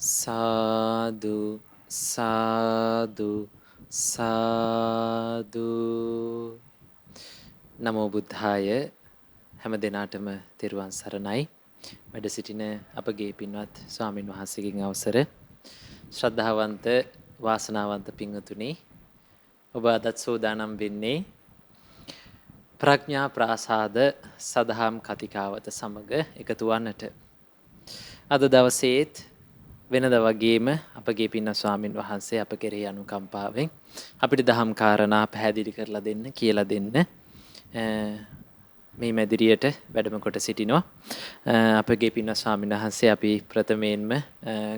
සාදු සාදු සාදු නමෝ බුද්ධාය හැම දිනාටම තෙරුවන් සරණයි වැඩ සිටින අපගේ පින්වත් ස්වාමින් වහන්සේගෙන් අවසර ශ්‍රද්ධාවන්ත වාසනාවන්ත පින්වතුනි ඔබ අදත් සූදානම් වෙන්නේ ප්‍රඥා ප්‍රාසාද සදහම් කතිකාවත සමග එකතු වන්නට අද දවසේත් වෙනද වගේම අපගේ පින්වත් ස්වාමින් වහන්සේ අප කෙරෙහි අනුකම්පාවෙන් අපිට දහම් කාරණා පැහැදිලි කරලා දෙන්න කියලා දෙන්න මේ මැදිරියට වැඩම කොට සිටිනවා අපගේ පින්වත් ස්වාමින් වහන්සේ අපි ප්‍රථමයෙන්ම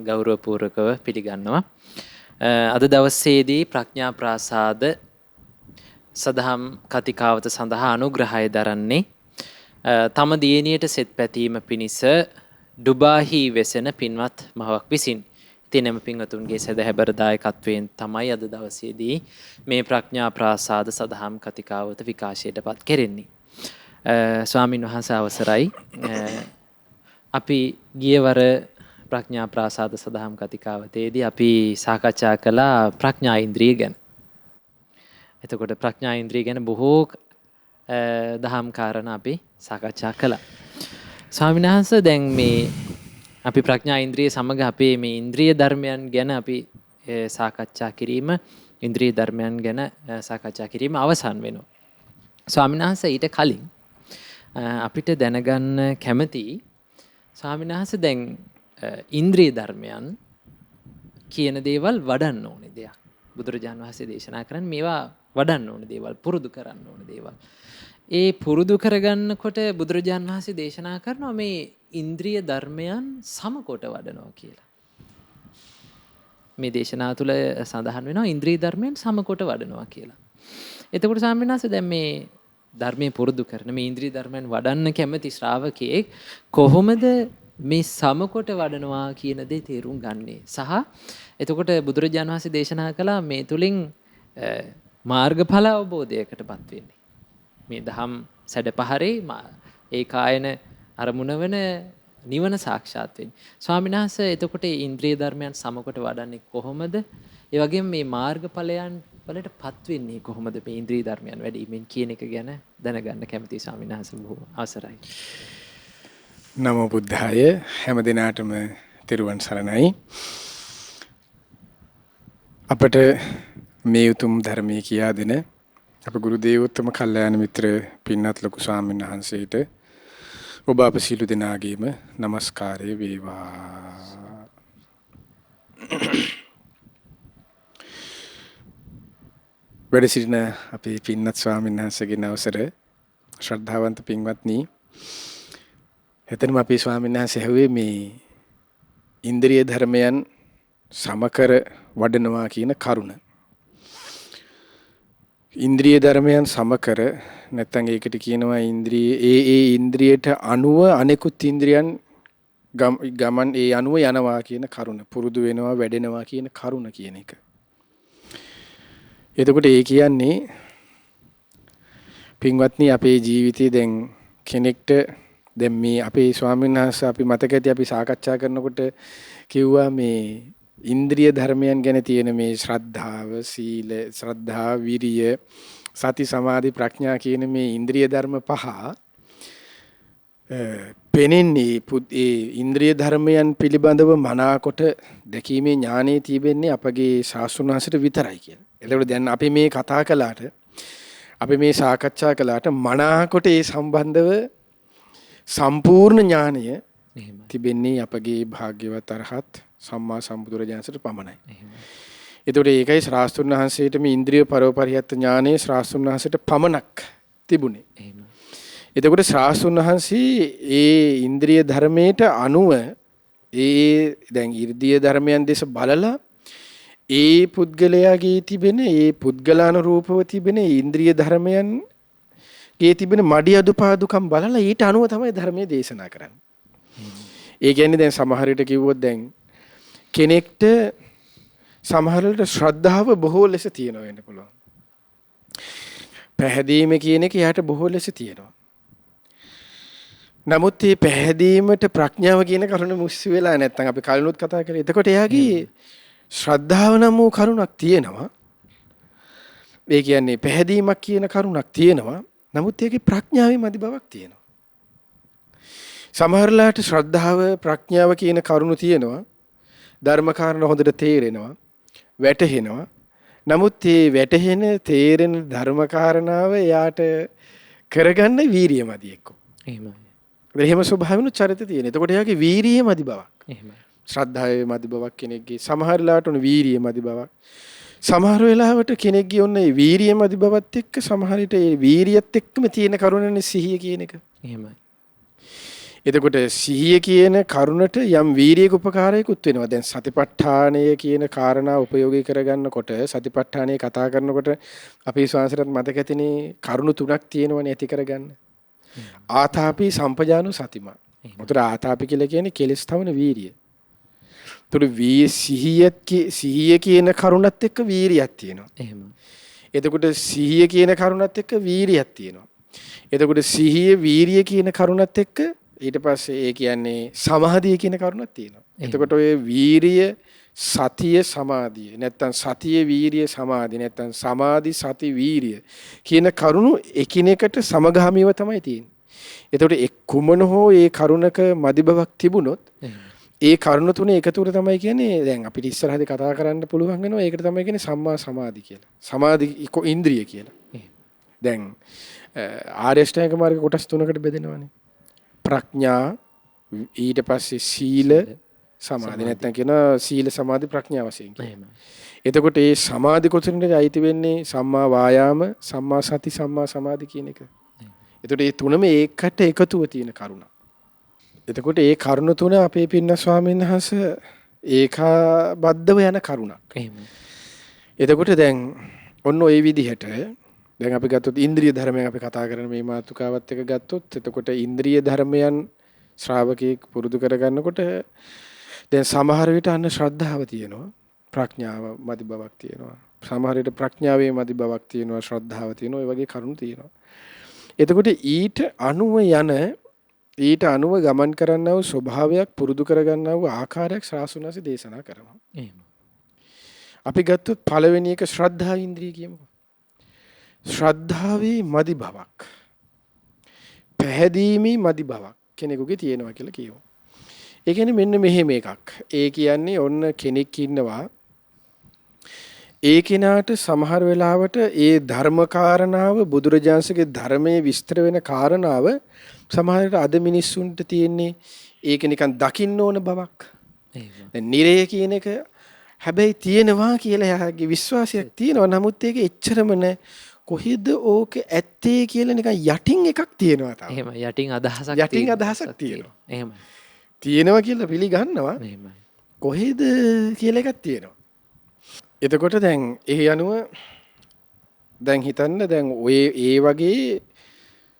ගෞරවපූර්වකව පිළිගන්නවා අද දවසේදී ප්‍රඥා ප්‍රාසාද සදහම් කතිකාවත සඳහා අනුග්‍රහය දරන්නේ තම දියණියට සෙත් පැතීම පිණිස ඩුබාහි වෙසෙන පින්වත් මවක් විසින්. ඉතින් එම පින්වතුන්ගේ සදහැබර දායකත්වයෙන් තමයි අද දවසේදී මේ ප්‍රඥා ප්‍රාසාද සදහම් කතිකාවත විකාශයට පත් කෙරෙන්නේ. ස්වාමින් වහන්සේ අවසරයි. අපි ගියවර ප්‍රඥා ප්‍රාසාද සදහම් කතිකාවතේදී අපි සාකච්ඡා කළා ප්‍රඥා ඉන්ද්‍රිය ගැන. එතකොට ප්‍රඥා ඉන්ද්‍රිය ගැන බොහෝ දහම් කාරණා අපි සාකච්ඡා කළා. ස්වාමීන් වහන්සේ දැන් මේ අපි ප්‍රඥා ඉන්ද්‍රිය සමග අපේ මේ ඉන්ද්‍රිය ධර්මයන් ගැන අපි සාකච්ඡා කිරීම ඉන්ද්‍රිය ධර්මයන් ගැන සාකච්ඡා කිරීම අවසන් වෙනවා. ස්වාමීන් වහන්සේ ඊට කලින් අපිට දැනගන්න කැමති ස්වාමීන් වහන්සේ දැන් ඉන්ද්‍රිය ධර්මයන් කියන දේවල් වඩන්න ඕනේ දෙයක්. බුදුරජාණන් වහන්සේ දේශනා කරන්නේ මේවා වඩන්න ඕනේ දේවල්, පුරුදු කරන්න ඕනේ දේවල්. ඒ පුරුදු කරගන්නකොට බුදුරජාණන් වහන්සේ දේශනා කරනවා මේ ඉන්ද්‍රිය ධර්මයන් සමකොට වඩනවා කියලා. මේ දේශනා තුළ සඳහන් වෙනවා ඉන්ද්‍රිය ධර්මයන් සමකොට වඩනවා කියලා. එතකොට ස්වාමීන් වහන්සේ දැන් මේ ධර්මයේ පුරුදු කරන මේ ඉන්ද්‍රිය ධර්මයන් වඩන්න කැමති ශ්‍රාවකයෙක් කොහොමද මේ සමකොට වඩනවා කියන දේ තේරුම් ගන්නේ? සහ එතකොට බුදුරජාණන් වහන්සේ දේශනා කළා මේ තුලින් මාර්ගඵල අවබෝධයකටපත් වෙන්නේ. මේ දහම් සැඩපහරේ ඒ කායන අරමුණ වෙන නිවන සාක්ෂාත් වෙන්නේ. ස්වාමීන් වහන්සේ එතකොට ඉන්ද්‍රිය ධර්මයන් සමකොට වඩන්නේ කොහොමද? ඒ වගේම මේ මාර්ගඵලයන් වලටපත් වෙන්නේ කොහොමද මේ ඉන්ද්‍රිය ධර්මයන් වැඩිමින් කියන එක ගැන දැනගන්න කැමතියි ස්වාමීන් වහන්සේ බොහොම අවසරයි. නමෝ බුද්ධාය හැම දිනාටම තෙරුවන් සරණයි. අපට මේ උතුම් ධර්මයේ කියා දෙන අප ගුරු දේවෝත්තම කල්යාණ මිත්‍ර පින්වත් ලොකු ස්වාමීන් වහන්සේට ඔබ අප සියලු දෙනාගේම নমස්කාරය වේවා. වැඩ සිටින අපේ පින්වත් ස්වාමීන් වහන්සේගේ අවසර ශ්‍රද්ධාවන්ත පින්වත්නි, එතනම අපේ ස්වාමීන් වහන්සේ හැවුවේ මේ ඉන්ද්‍රිය ධර්මයන් සමකර වඩනවා කියන කරුණ. ඉන්ද්‍රිය ධර්මයන් සමකර නැත්නම් ඒකට කියනවා ඉන්ද්‍රිය ඉන්ද්‍රියට අනුව අනෙකුත් ඉන්ද්‍රියන් ගමන් ඒ අනුව යනවා කියන කරුණ, පුරුදු වෙනවා වැඩෙනවා කියන කරුණ කියන එක. එතකොට ඒ කියන්නේ පින්වත්නි අපේ ජීවිතේ දැන් කෙනෙක්ට දැන් මේ අපේ ස්වාමීන් වහන්සේ අපි මතක ඇති අපි සාකච්ඡා කරනකොට කිව්වා මේ ඉන්ද්‍රිය ධර්මයන් ගැන තියෙන මේ ශ්‍රද්ධාව, සීල, ශ්‍රද්ධා, විරිය, සති, සමාධි, ප්‍රඥා කියන මේ ඉන්ද්‍රිය ධර්ම පහ පෙනෙන්නේ ඒ ඉන්ද්‍රිය ධර්මයන් පිළිබඳව මනාකොට දැකීමේ ඥානෙ තිබෙන්නේ අපගේ ශාස්ත්‍රඥ වහන්සේට විතරයි කියලා. එතකොට දැන් අපි මේ කතා කළාට අපි මේ සාකච්ඡා කළාට මනාකොට ඒ සම්බන්ධව සම්පූර්ණ ඥානය තිබෙන්නේ අපගේ භාග්‍යවත් අරහත් සම්මා සම්බුදුරජාණන්සේට පමණයි. එතකොට ඒකයි ශාස්ත්‍රඥ වහන්සේට මේ ඉන්ද්‍රිය පරෝපරියත් ඥානයේ ශාස්ත්‍රඥ වහන්සේට පමණක් තිබුණේ. එතකොට ශාස්ත්‍රඥ වහන්සේ ඒ ඉන්ද්‍රිය ධර්මයට අනුව දැන් ඉර්ධිය ධර්මයන් දෙස බලලා ඒ පුද්ගලයාගේ තිබෙන ඒ පුද්ගලානුරූපව තිබෙන ඉන්ද්‍රිය ධර්මයන් ගේ තිබෙන මඩි අදුපාදුකම් බලලා ඊට අනුව තමයි ධර්මයේ දේශනා කරන්නේ. ඒ කියන්නේ දැන් සමහර විට කිව්වොත් දැන් කෙනෙක්ට සමහර විට ශ්‍රද්ධාව බොහෝ ලෙස තියෙනවා වෙන්න පුළුවන්. පැහැදීම කියන එක යාට බොහෝ ලෙස තියෙනවා. නමුත් මේ පැහැදීමට ප්‍රඥාව කියන කරුණ මුස්සු වෙලා නැත්නම් අපි කලිනුත් කතා කරේ. එතකොට එයාගේ ශ්‍රද්ධාව නම් වූ කරුණක් තියෙනවා. ඒ කියන්නේ පැහැදීමක් කියන කරුණක් තියෙනවා. නමුත් ඒකේ ප්‍රඥාවේ මදි බවක් තියෙනවා. සමහරලාට ශ්‍රද්ධාව ප්‍රඥාව කියන කරුණු තියෙනවා. ධර්ම කාරණා හොඳට තේරෙනවා. වැටහෙනවා. නමුත් මේ වැටහෙන තේරෙන ධර්ම කාරණාව එයාට කරගන්න වීරිය මදි එක්ක. එහෙමයි. එහෙම ස්වභාවන චරිත තියෙන. එතකොට එයාගේ වීරිය මදි බවක්. එහෙමයි. ශ්‍රද්ධාවේ මදි බවක් කෙනෙක්ගේ සමහරලාට උන වීරිය මදි බවක්. සමහර වෙලාවට කෙනෙක්ගේ ඔන්න ඒ වීරිය මදි බවත් එක්ක සමහර විට ඒ වීරියත් එක්කම තියෙන කරුණනේ සිහිය කියන එක. එහෙමයි. එතකොට සිහිය කියන කරුණට යම් වීරියක උපකාරයකුත් වෙනවා. දැන් සතිපට්ඨානය කියන කාරණා උපයෝගී කරගන්නකොට සතිපට්ඨානය කතා කරනකොට අපේ ශාස්ත්‍රයත් මතක ඇතිනේ කරුණු තුනක් තියෙනවනේ ඇති කරගන්න. ආතාපි සම්පජානු සතිමා. උතර ආතාපි කියලා කියන්නේ කෙලස් තවන වීරිය. උතර සිහිය කියන කරුණත් එක්ක වීරියක් තියෙනවා. එහෙමයි. එතකොට සිහිය කියන කරුණත් එක්ක වීරියක් තියෙනවා. එතකොට සිහිය වීරිය කියන කරුණත් එක්ක ඊට පස්සේ ඒ කියන්නේ සමාධිය කියන කරුණක් තියෙනවා. එතකොට ඔය වීරිය සතිය සමාධිය නැත්තම් සතිය වීරිය සමාධිය නැත්තම් සමාධි සති වීරිය කියන කරුණු එකිනෙකට සමගාමීව තමයි තියෙන්නේ. එතකොට එක් කුමන හෝ ඒ කරුණක මදි බවක් තිබුණොත් ඒ කරුණ තුන එකතුර තමයි කියන්නේ දැන් අපිට ඉස්සරහදී කතා කරන්න පුළුවන් වෙනවා. ඒකට තමයි කියන්නේ සම්මා සමාධි කියලා. සමාධි ඉන්ද්‍රිය කියලා. දැන් ආර්යශ්‍රේණික මාර්ග කොටස් තුනකට බෙදෙනවානේ. ප්‍රඥා ඊට පස්සේ සීල සමාධි නැත්නම් කියන සීල සමාධි ප්‍රඥා වශයෙන් කියනවා. එතකොට මේ සමාධි කොටසෙන්ද අයිති වෙන්නේ සම්මා වායාම, සම්මා සති, සම්මා සමාධි කියන එක. එතකොට මේ තුනම ඒකට එකතුව තියෙන කරුණ. එතකොට මේ කරුණ තුන අපේ පින්න ස්වාමීන් වහන්සේ ඒකාබද්ධව යන කරුණක්. එතකොට දැන් ඔන්න ওই විදිහට දැන් අපි ගත්තොත් ඉන්ද්‍රිය ධර්මයන් අපි කතා කරන මේ මාතෘකාවත් එක ගත්තොත් එතකොට ඉන්ද්‍රිය ධර්මයන් ශ්‍රාවකෙක් පුරුදු කරගන්නකොට දැන් සමහර විට අන්න ශ්‍රද්ධාව තියෙනවා ප්‍රඥාව මදි බවක් තියෙනවා සමහර විට ප්‍රඥාවේ මදි බවක් තියෙනවා ශ්‍රද්ධාව තියෙනවා ඒ වගේ කරුණු තියෙනවා. එතකොට ඊට අනුව ගමන් කරන්නා වූ ස්වභාවයක් පුරුදු කරගන්නා වූ ආකාරයක් ශාසනසේ දේශනා කරනවා. එහෙම. අපි ගත්තොත් පළවෙනි එක ශ්‍රද්ධා ඉන්ද්‍රිය කියමුකෝ. ශ්‍රද්ධාවේ මදි බවක් පැහැදීමේ මදි බවක් කෙනෙකුගේ තියෙනවා කියලා කියමු. ඒ කියන්නේ මෙන්න මෙහෙම එකක්. ඒ කියන්නේ ඔන්න කෙනෙක් ඉන්නවා ඒ කෙනාට සමහර වෙලාවට ඒ ධර්ම කාරණාව බුදුරජාණන්සේගේ ධර්මයේ විස්තර වෙන කාරණාව සමහරවිට අද මිනිස්සුන්ට තියෙන්නේ ඒක නිකන් දකින්න ඕන බවක්. දැන් නිරය කියන එක හැබැයි තියෙනවා කියලා එයාගේ විශ්වාසයක් තියෙනවා. නමුත් ඒක එච්චරම නෑ. කොහෙද ඕක ඇත්තේ කියලා නිකන් යටින් එකක් තියෙනවා තාම. එහෙම යටින් අදහසක් තියෙනවා. එහෙමයි. තියෙනවා කියලා පිළිගන්නවා. එහෙමයි. කොහෙද කියලා එකක් තියෙනවා. එතකොට දැන් ඒ අනුව දැන් හිතන්න දැන් ඔය ඒ වගේ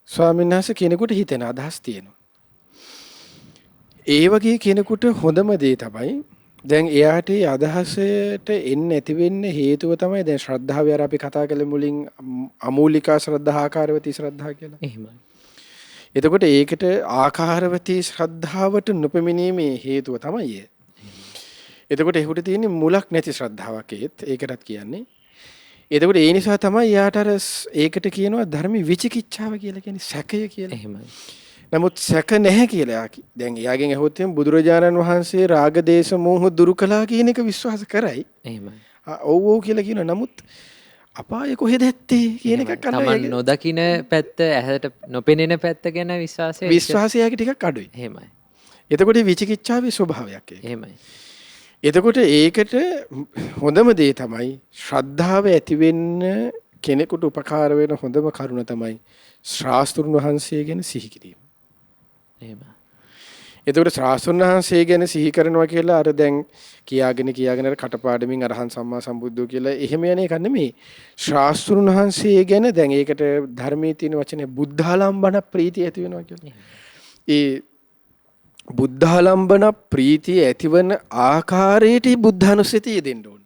ස්වාමීන් වහන්සේ කෙනෙකුට හිතෙන අදහස් තියෙනවා. ඒ වගේ කෙනෙකුට හොඳම දේ තමයි දැන් එයාට ඒ අදහසට එන්න ඇති වෙන්න හේතුව තමයි දැන් ශ්‍රද්ධාව අර අපි කතා කළේ මුලින් අමූලිකා ශ්‍රද්ධා ආකාරවතී ශ්‍රද්ධා කියලා. එහෙමයි. එතකොට ඒකට ආකාරවතී ශ්‍රද්ධාවට නොපෙමිනීමේ හේතුව තමයි ඒ. එතකොට ඒකට තියෙන්නේ මුලක් නැති ශ්‍රද්ධාවක් ඒකටත් කියන්නේ. එතකොට ඒ නිසා තමයි යාට අර ඒකට කියනවා ධර්ම විචිකිච්ඡාව කියලා කියන්නේ සැකය කියලා. එහෙමයි. නමුත් සැක නැහැ කියලා දැන් එයාගෙන් අහුවොත් එම් බුදුරජාණන් වහන්සේ රාග දේශ මොහ දුරු කළා කියන එක විශ්වාස කරයි. එහෙමයි. ඔව් ඔව් කියලා කියනවා. නමුත් අපාය කොහෙද ඇත්තේ කියන එකක් තමන් නොදකින පැත්ත ඇහැට නොපෙනෙන පැත්ත ගැන විශ්වාසයක ටිකක් අඩුයි. එහෙමයි. එතකොට විචිකිච්ඡාවේ ස්වභාවයක් ඒක. එහෙමයි. එතකොට ඒකට හොඳම දේ තමයි ශ්‍රද්ධාව ඇති වෙන්න කෙනෙකුට උපකාර වෙන හොඳම කරුණ තමයි ශාස්ත්‍රුන් වහන්සේ ගැන සිහි කිරීම. එහෙම. එතකොට ශාස්ත්‍රුන් වහන්සේ ගැන සිහි කරනවා කියලා අර දැන් කියාගෙන අර කටපාඩමින් අරහන් සම්මා සම්බුද්ධෝ කියලා එහෙම යන එක නෙමෙයි. ශාස්ත්‍රුන් වහන්සේ ගැන දැන් ඒකට ධර්මයේ තියෙන වචනේ බුද්ධාලම්බන ප්‍රීතිය ඇති වෙනවා කියලා. ඒ බුද්ධාලම්බන ප්‍රීතිය ඇතිවන ආකාරයට බුද්ධානුස්සතිය දෙන්න ඕන.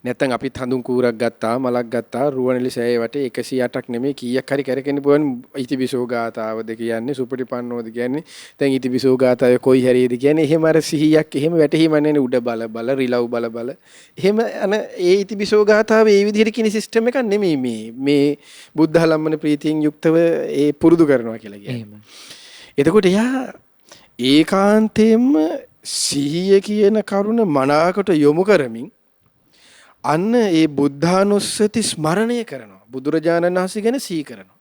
නැත්තම් අපිත් හඳුන් කූරක් ගත්තා මලක් ගත්තා රුවන්වැලි සෑය වටේ 108ක් නෙමෙයි කීයක් හරි කරකෙන්න පුළුවන් ඉතිවිසෝ ගාතාවද කියන්නේ සුපටිපන්නෝද කියන්නේ දැන් ඉතිවිසෝ ගාතාවේ කොයි හැරියද කියන්නේ එහෙම අර 100ක් එහෙම වැටහිම නැනේ උඩ බල බල රිලව් බල බල එහෙම අන ඒ ඉතිවිසෝ ගාතාවේ ඒ විදිහට කියන සිස්ටම් එකක් නෙමෙයි මේ බුද්ධාලම්මන ප්‍රීතියෙන් යුක්තව ඒ පුරුදු කරනවා කියලා කියන්නේ. එතකොට එයා ඒකාන්තයෙන්ම සිහිය කියන කරුණ මනාකොට යොමු කරමින් අන්න ඒ බුද්ධානුස්සති ස්මරණය කරනවා. බුදුරජාණන් වහන්සේ ගැන සිහි කරනවා.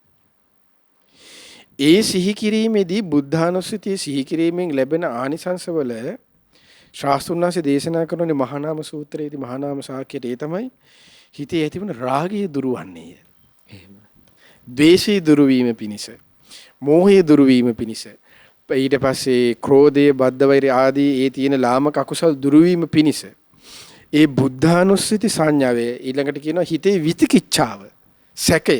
ඒ සිහි කිරීමේදී බුද්ධානුස්සතිය සිහි කිරීමෙන් ලැබෙන ආනිසංසවල ශාස්ත්‍රඥ වහන්සේ දේශනා කරන මහානාම සූත්‍රයේදී මහානාම සාක්‍යයට ඒ තමයි හිතේ ඇතිවන රාගය දුරවන්නේය. එහෙම. ද්වේෂය දුරවීම පිණිස, මෝහය දුරවීම පිණිස, ඊට පස්සේ ක්‍රෝධය, බද්ධ වෛරය ආදී ඒ තියෙන ලාමක අකුසල් දුරවීම පිණිස ඒ බුද්ධානුස්සති සංඥාවේ ඊළඟට කියනවා හිතේ විතිකිච්ඡාව, සැකය.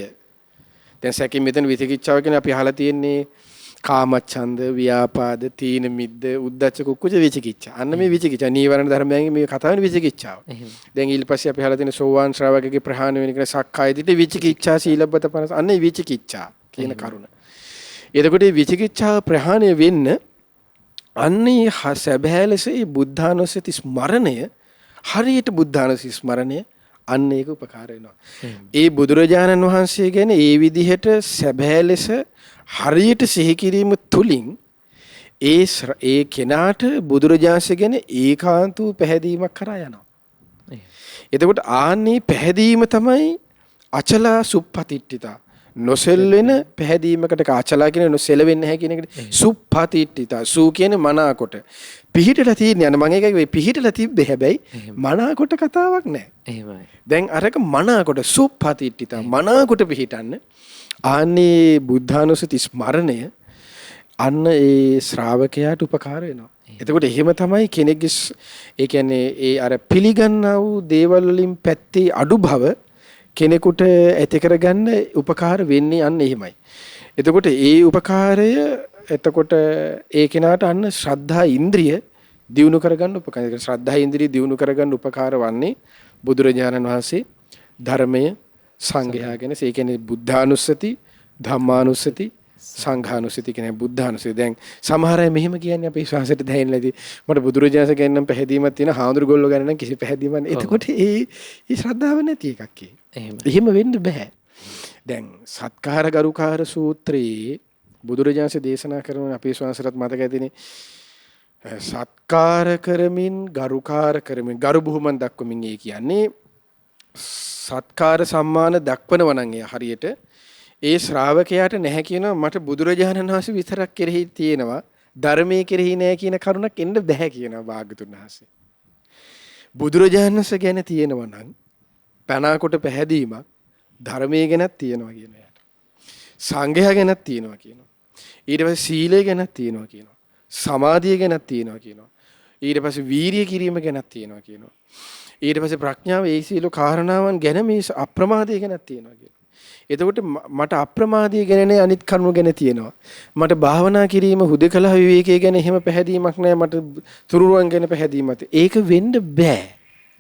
දැන් සැකෙ මෙතන විතිකිච්ඡාව කියන්නේ අපි අහලා තියෙන්නේ කාමච්ඡන්ද, ව්‍යාපාද, තීන මිද්ද, උද්ධච්ච කුක්කුච විචිකිච්ඡා. අන්න මේ විචිකිච්ඡා නීවරණ ධර්මයන්ගේ මේ කතාවනේ විචිකිච්ඡාව. දැන් ඊට පස්සේ අපි අහලා තියෙන සෝවාන් ශ්‍රාවකගේ ප්‍රහාණය වෙන කෙනා සක්කාය දිට්ඨි විචිකිච්ඡා සීලබ්බත පනස. අන්න ඒ විචිකිච්ඡා කියන කරුණ. එතකොට මේ විචිකිච්ඡා ප්‍රහාණය වෙන්න අන්නේ සැබෑ ලෙස මේ බුද්ධානුස්සති ස්මරණය හරියට බුද්ධානුස්සති ස්මරණය අන්න ඒක උපකාර වෙනවා. ඒ බුදුරජාණන් වහන්සේ ගැන ඒ විදිහට සැබෑ ලෙස හරියට සිහි කිරීම තුලින් ඒ කෙනාට බුදුරජාණන්සේ ගැන ඒකාන්ත වූ පැහැදීමක් කරා යනවා. එතකොට ආන්නේ පැහැදීම තමයි අචලා සුප්පතිට්ඨිතා. නොසෙල්වෙන පැහැදීමකට අචලා කියන නොසෙලවෙන්නේ නැහැ කියන එකට සුප්පතිට්ඨිතා. සූ කියන්නේ මනාකොට. පිහිටලා තියෙන්නේ මම ඒකයි පිහිටලා තිබ්බේ හැබැයි මනාකොට කතාවක් නැහැ. එහෙමයි. දැන් අරක මනාකොට සුප්පතිට්ඨිතා මනාකොට පිහිටන්න ආන්නේ බුද්ධානුස්සති ස්මරණය අන්න ඒ ශ්‍රාවකයාට උපකාර වෙනවා. එතකොට එහෙම තමයි කෙනෙක්ගේ ඒ කියන්නේ ඒ අර පිළිගන්නා වූ දේවල් වලින් පැත්තේ අඩු බව කෙනෙකුට ඇති කරගන්න උපකාර වෙන්නේ අන්න එහෙමයි. එතකොට ඒ උපකාරය එතකොට ඒ කෙනාට අන්න ශ්‍රද්ධා ඉන්ද්‍රිය දියුණු කරගන්න උපකාර. ශ්‍රද්ධා ඉන්ද්‍රිය දියුණු කරගන්න උපකාර වන්නේ බුදුරජාණන් වහන්සේ ධර්මය සංඝයා ගැන. ඒ කියන්නේ බුද්ධානුස්සති, ධම්මානුස්සති, සංඝානුස්සති කියන බුද්ධානුස්සති. දැන් සමහර අය මෙහෙම කියන්නේ අපේ ශාසනයට දැනෙන්නේ නැති. මට බුදුරජාණන් ගැන නම් පැහැදීමක් තියෙන, හාමුදුරුවෝ ගැන නම් කිසි පැහැදීමක් නැහැ. එතකොට ඒ ශ්‍රද්ධාව නැති එකක් ඒ. එහෙම වෙන්න බෑ. දැන් සත්කාර ගරුකාර සූත්‍රයේ බුදුරජාණන් දේශනා කරන අපේ ශාසනයට මතක ඇතිනේ. සත්කාර කරමින් ගරුකාර කරමින් ගරු බුහුමන් දක්වමින් ඒ කියන්නේ සත්කාර සම්මාන දක්වනවා නම් ඒ හරියට ඒ ශ්‍රාවකයාට නැහැ කියනවා මට බුදුරජාණන් වහන්සේ විතරක් කෙරෙහි තියෙනවා ධර්මයේ කෙරෙහි නැහැ කියන කරුණක් එන්න බෑ කියනවා භාග්‍යතුන් වහන්සේ. බුදුරජාණන් වහන්සේ ගැන තියෙනවා නම් පනාකොට පැහැදීමක් ධර්මයේ ගැනත් තියෙනවා කියන එයාට. සංඝයා ගැනත් තියෙනවා කියනවා. ඊට පස්සේ සීලය ගැනත් තියෙනවා කියනවා. සමාධිය ගැනත් තියෙනවා කියනවා. ඊට පස්සේ වීරිය කිරීම ගැනත් තියෙනවා කියනවා. ඊට පස්සේ ප්‍රඥාව ඒ සීල කාරණාවන් ගැන මේ අප්‍රමාදය ගැනත් තියෙනවා කියනවා. එතකොට මට අප්‍රමාදය ගැන අනිත් කරුණු ගැන තියෙනවා. මට භාවනා කිරීම හුදකලා විවේකයේ ගැන එහෙම පැහැදීමක් නැහැ. මට තුරුරුවන් ගැන පැහැදීමක්. ඒක වෙන්න බෑ.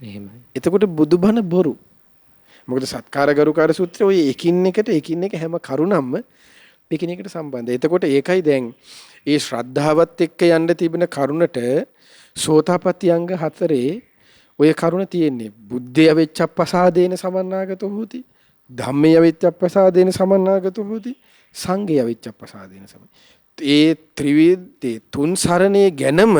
එහෙමයි. එතකොට බුදුබණ බොරු. මොකද සත්කාර ගරුකාර සූත්‍රය ඔය එකින් එක හැම කරුණක්ම එකිනෙකට සම්බන්ධයි. එතකොට ඒකයි දැන් ඒ ශ්‍රද්ධාවත් එක්ක යන්න තිබෙන කරුණට සෝතාපට්ටි අංග 4 ඔය කරුණ තියෙන්නේ. බුද්ධය වෙච්චප්පසාදේන සමන්නාගතෝ හෝති. ධම්මය වෙච්චප්පසාදේන සමන්නාගතෝ හෝති. සංඝය වෙච්චප්පසාදේන සමන්. ඒ ත්‍රිවිධ තුන් සරණේ ගැනම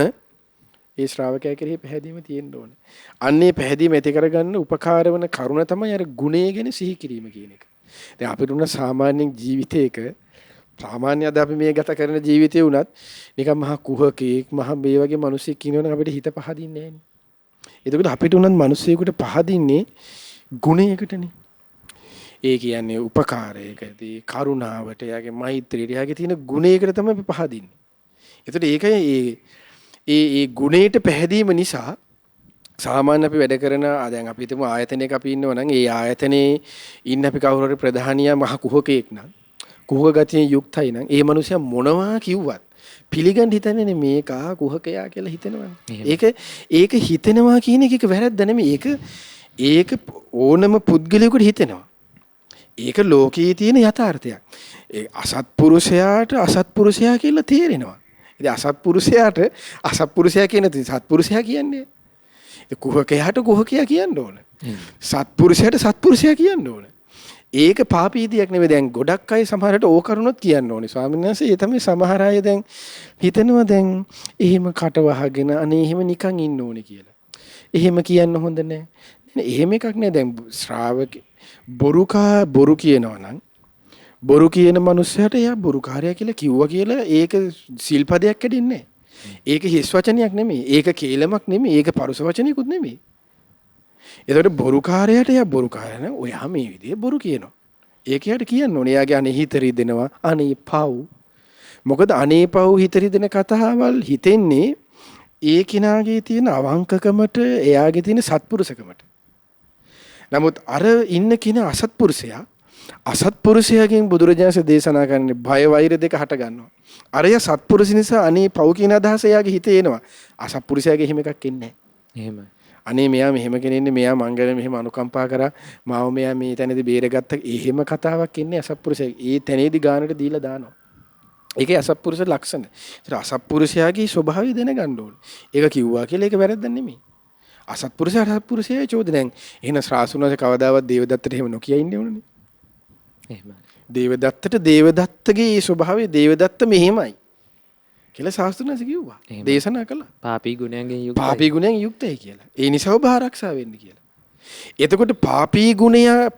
ඒ ශ්‍රාවකයා කෙරෙහි පැහැදීම තියෙන්න ඕනේ. අන්නේ පැහැදීම ඇති කරගන්න උපකාර වන කරුණ තමයි අර ගුණය ගැන සිහි කිරීම කියන එක. දැන් අපිට උන සාමාන්‍ය ජීවිතයක සාමාන්‍ය අද අපි මේ ගත කරන ජීවිතේ උනත් නිකන් මහා කුහකෙක් මහා මේ වගේ මිනිස්සෙක් ඉන්නවනම් අපිට හිත පහදින්නේ නැහැනේ. එතකොට අපිට උනත් මිනිස්සෙකුට පහදින්නේ ගුණයකටනේ. ඒ කියන්නේ උපකාරයකදී කරුණාවට යාගේ මෛත්‍රියට යාගේ තියෙන ගුණයකට තමයි අපි පහදින්නේ. එතකොට ඒකයි ඒ ගුණයට පැහැදීම නිසා සාමාන්‍ය අපි වැඩ කරන දැන් අපි හිතමු ආයතනයක අපි ඉන්නවා නම් ඒ ආයතනයේ ඉන්න අපි කවුරු හරි ප්‍රධානියා මහ කුහකෙක් නම් කුහක ගතියෙන් යුක්තයි නම් ඒ මනුස්සයා මොනවා කිව්වත් පිළිගන්න හිතන්නේ මේක කුහකයා කියලා හිතනවනේ. ඒක හිතනවා කියන එක වැරද්ද නෙමෙයි. ඒක ඕනම පුද්ගලයෙකුට හිතෙනවා. ඒක ලෝකයේ තියෙන යථාර්ථයක්. ඒ අසත්පුරුෂයාට අසත්පුරුෂයා කියලා තේරෙනවා. ඉතින් අසත්පුරුෂයා කියන සත්පුරුෂයා කියන්නේ. ඉතින් කුහකයාට කුහකයා කියන්න ඕන. සත්පුරුෂයාට සත්පුරුෂයා කියන්න ඕන. ඒක පාපීතියක් නෙවෙයි. දැන් ගොඩක් අය සමහරට ඕ කරුණොත් කියන්න ඕනේ. ස්වාමීන් වහන්සේ ඒ තමයි සමහර අය දැන් හිතනවා දැන් එහෙම කට වහගෙන අනේ එහෙම නිකන් ඉන්න ඕනේ කියලා. එහෙම කියන්න හොඳ නැහැ. එහෙම එකක් නෑ. දැන් ශ්‍රාවක බොරු කියනවා නම් බොරු කියන මනුස්සයාට එයා බොරුකාරයා කියලා කිව්වා කියලා ඒක සිල්පදයක් කැඩෙන්නේ නැහැ. ඒක හිස් වචනයක් නෙමෙයි. ඒක කේලමක් නෙමෙයි. ඒක පරුස වචනයකුත් නෙමෙයි. ඒතකොට බොරුකාරයාට එයා බොරුකාරයා නම් ඔයා මේ විදිහේ බොරු කියනවා. ඒක යාට කියන්න ඕනේ. එයාගේ අනේ හිත රිදෙනවා. අනේ පව්. මොකද අනේ පව් හිත රිදෙන කතාවල් හිතෙන්නේ ඒ කෙනාගේ තියෙන අවංකකමට එයාගේ තියෙන සත්පුරුෂකමට. නමුත් අර ඉන්න කෙනා අසත්පුරුෂයාගෙන් බුදුරජාණන් දේශනා කරන්නේ බය වෛර දෙක හට ගන්නවා. අරය සත්පුරුෂ නිසා අනේ පව් කියන අදහස එයාගේ හිතේ එනවා. අසත්පුරුෂයාගේ එහෙම එකක් එන්නේ නැහැ. එහෙමයි. අනේ මෙයා මෙහෙම කෙනෙන්නේ මෙයා මංගල මෙහෙම අනුකම්පා කරා මාව මෙයා මේ තැනදී බේරගත්ත එහෙම කතාවක් එන්නේ අසත්පුරුෂයා. ඒ තැනේදී ගානට දීලා දානවා. ඒකේ අසත්පුරුෂ ලක්ෂණ. ඒතර අසත්පුරුෂයාගේ ස්වභාවය දැනගන්න ඕනේ. ඒක කිව්වා කියලා ඒක වැරද්දක් නෙමෙයි. අසත්පුරුෂයා චෝද දැන් එහෙනම් ශ්‍රාසුනස කවදාවත් දේවදත්තට එහෙම නොකිය ඉන්නේ ඕනනේ. එහෙමයි. දේවදත්තගේ ඒ ස්වභාවය දේවදත්ත මෙහෙමයි කියලා ශාස්ත්‍රඥයන් කිව්වා. දේශනා කළා. පාපී ගුණයන්ගෙන් යුක්තයි කියලා. ඒ නිසා ඔබ ආරක්ෂා වෙන්න කියලා. එතකොට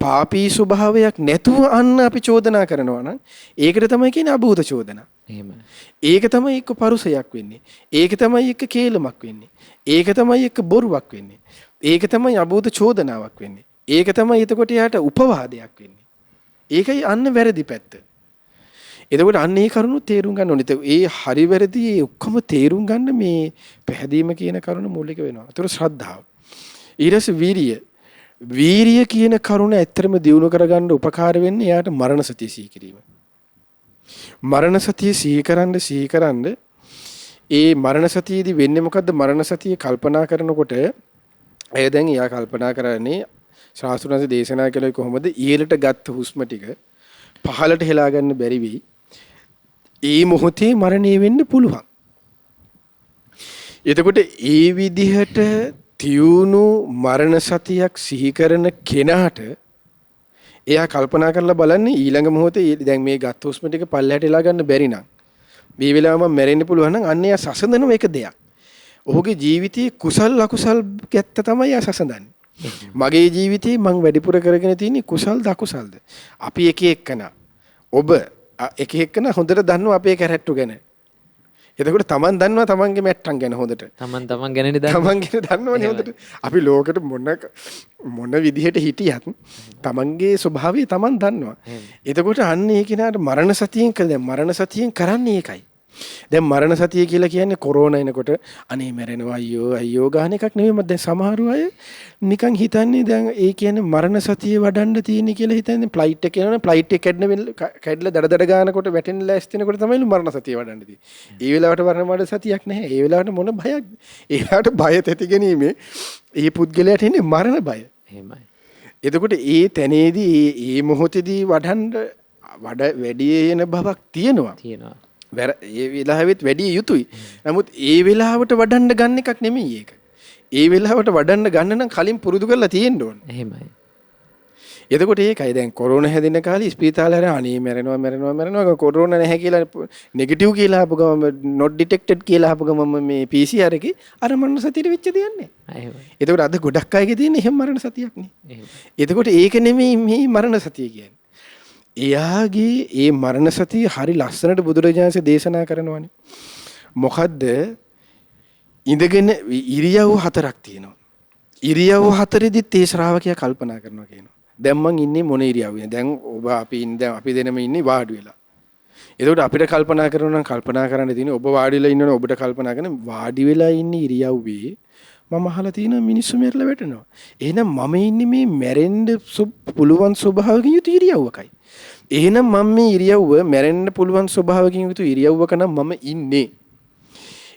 පාපී ස්වභාවයක් නැතුව අන්න අපි චෝදනා කරනවා නම් ඒකට තමයි කියන්නේ අභූත චෝදනා. එහෙමයි. ඒක තමයි එක්ක පරුසයක් වෙන්නේ. ඒක තමයි එක්ක කේලමක් වෙන්නේ. ඒක තමයි එක්ක බොරුවක් වෙන්නේ. ඒක තමයි අභූත චෝදනාවක් වෙන්නේ. ඒක තමයි එතකොට යාට උපවාදයක් වෙන්නේ. ඒකයි අන්න වැරදි පැත්ත. එතකොට අන්න ඒ කරුණු තේරුම් ගන්න ඕනේ. ඒ හරි වැරදි ඔක්කොම තේරුම් ගන්න මේ පැහැදීම කියන කරුණ මූලික වෙනවා. ඒතර ශ්‍රද්ධාව. ඊටස් වීරිය කියන කරුණ ඇත්තටම දියුණු කරගන්න උපකාර වෙන්නේ එයාට මරණ සතිය සිහි කිරීම. මරණ සතිය සිහි කරන්න ඒ මරණ සතියේදී වෙන්නේ මොකද්ද? මරණ සතිය කල්පනා කරනකොට එය දැන් එයා කල්පනා කරන්නේ ශාස්ත්‍රඥ දේශනා කළේ කොහොමද? ඊළට ගත්ත හුස්ම ටික පහළට හෙලා ගන්න බැරි වෙයි. ඒ මොහොතේ මරණය වෙන්න පුළුවන්. එතකොට ඒ විදිහට තියුණු මරණ සතියක් සිහි කරන කෙනාට එයා කල්පනා කරලා බලන්නේ ඊළඟ මොහොතේ දැන් මේ ගත්ත හුස්ම ටික පල්ලෙහාට එලා ගන්න බැරි නම් මේ වෙලාවම මැරෙන්න පුළුවන් නම් අන්න එයා සසඳන එක දෙයක්. ඔහුගේ ජීවිතයේ කුසල් අකුසල් ගැත්ත තමයි එයා සසඳන්නේ. මගේ ජීවිතේ මම වැඩිපුර කරගෙන තියෙන්නේ කුසල්ද අකුසල්ද? අපි එක ඔබ එක හොඳට දන්නවා අපේ කැරැට්ටු ගැන. එතකොට තමන් දන්නවා තමන්ගේ මැට්ටන් ගැන හොඳට. තමන් ගැන දන්නවනේ හොඳට. අපි ලෝකෙට මොන විදිහට හිටියත් තමන්ගේ ස්වභාවය තමන් දන්නවා. එතකොට අන්න ඒ කෙනාට මරණ සතියෙන් කරන්නේ ඒකයි. දැන් මරණ සතිය කියලා කියන්නේ කොරෝනා එනකොට අනේ මැරෙනවා අයියෝ ගාන එකක් නෙමෙයි. මම දැන් සමහර අය නිකන් හිතන්නේ දැන් ඒ කියන්නේ මරණ සතිය වඩන්න තියෙන්නේ කියලා හිතන්නේ ෆ්ලයිට් එක යනවනේ ෆ්ලයිට් එක කැඩලා දඩ ගානකොට වැටෙන්න ලෑස්තිනකොට තමයි මරණ සතිය වඩන්න තියෙන්නේ. ඒ වෙලාවට මරණ සතියක් නැහැ. ඒ වෙලාවට මොන බයක්ද? ඒ වෙලාවට බය තැති ගැනීමේ ඒ පුද්ගලයාට එන්නේ මරණ බය. එහෙමයි. එතකොට ඒ තැනේදී ඒ මොහොතේදී වැඩි වෙන බවක් තියෙනවා. ඒ වෙලාවෙත් වැඩි යුතුයි. නමුත් ඒ වෙලාවට වඩන්න ගන්න එකක් නෙමෙයි ඒක. ඒ වෙලාවට වඩන්න ගන්න නම් කලින් පුරුදු කරලා තියෙන්න ඕන. එහෙමයි. එතකොට ඒකයි දැන් කොරෝනා හැදෙන කාලේ ස්පීතාලේ අනේ මැරෙනවා කොරෝනා නැහැ කියලා නෙගටිව් කියලා ආපු ගම not detected කියලා ආපු ගම මේ PCR එකේ අර මරණ සතියට වෙච්ච දෙයක් නෑ. එහෙමයි. එතකොට අද ගොඩක් අයගේ තියෙන එහෙම මරණ සතියක් නේ. එතකොට ඒක නෙමෙයි මේ මරණ සතිය කියන්නේ. එයාගේ ඒ මරණ සතිය හරි ලස්සනට බුදුරජාණන්සේ දේශනා කරනවානේ. මොකද්ද? ඉඳගෙන ඉරියව් හතරක් තියෙනවා. ඉරියව් හතරෙදිත් ඒ ශ්‍රාවකයා කල්පනා කරනවා කියනවා. දැන් මං ඉන්නේ මොන ඉරියව්වේද? දැන් අපි දෙනම ඉන්නේ වාඩි වෙලා. එතකොට අපිට කල්පනා කරනවා නම් කල්පනා කරන්න තියෙන්නේ ඔබ වාඩි වෙලා ඉන්නවනේ ඔබට කල්පනා කරන වාඩි වෙලා ඉන්න ඉරියව්වේ මම අහලා තියෙන මිනිස්සු මැරලා වැටෙනවා. එහෙනම් මම ඉන්නේ මේ මැරෙන්න පුළුවන් ස්වභාවකින් යුතු ඉරියව්වකයි. එහෙනම් මම මේ ඉරියව්ව මැරෙන්න පුළුවන් ස්වභාවකින් යුතු ඉරියව්වක නම් මම ඉන්නේ.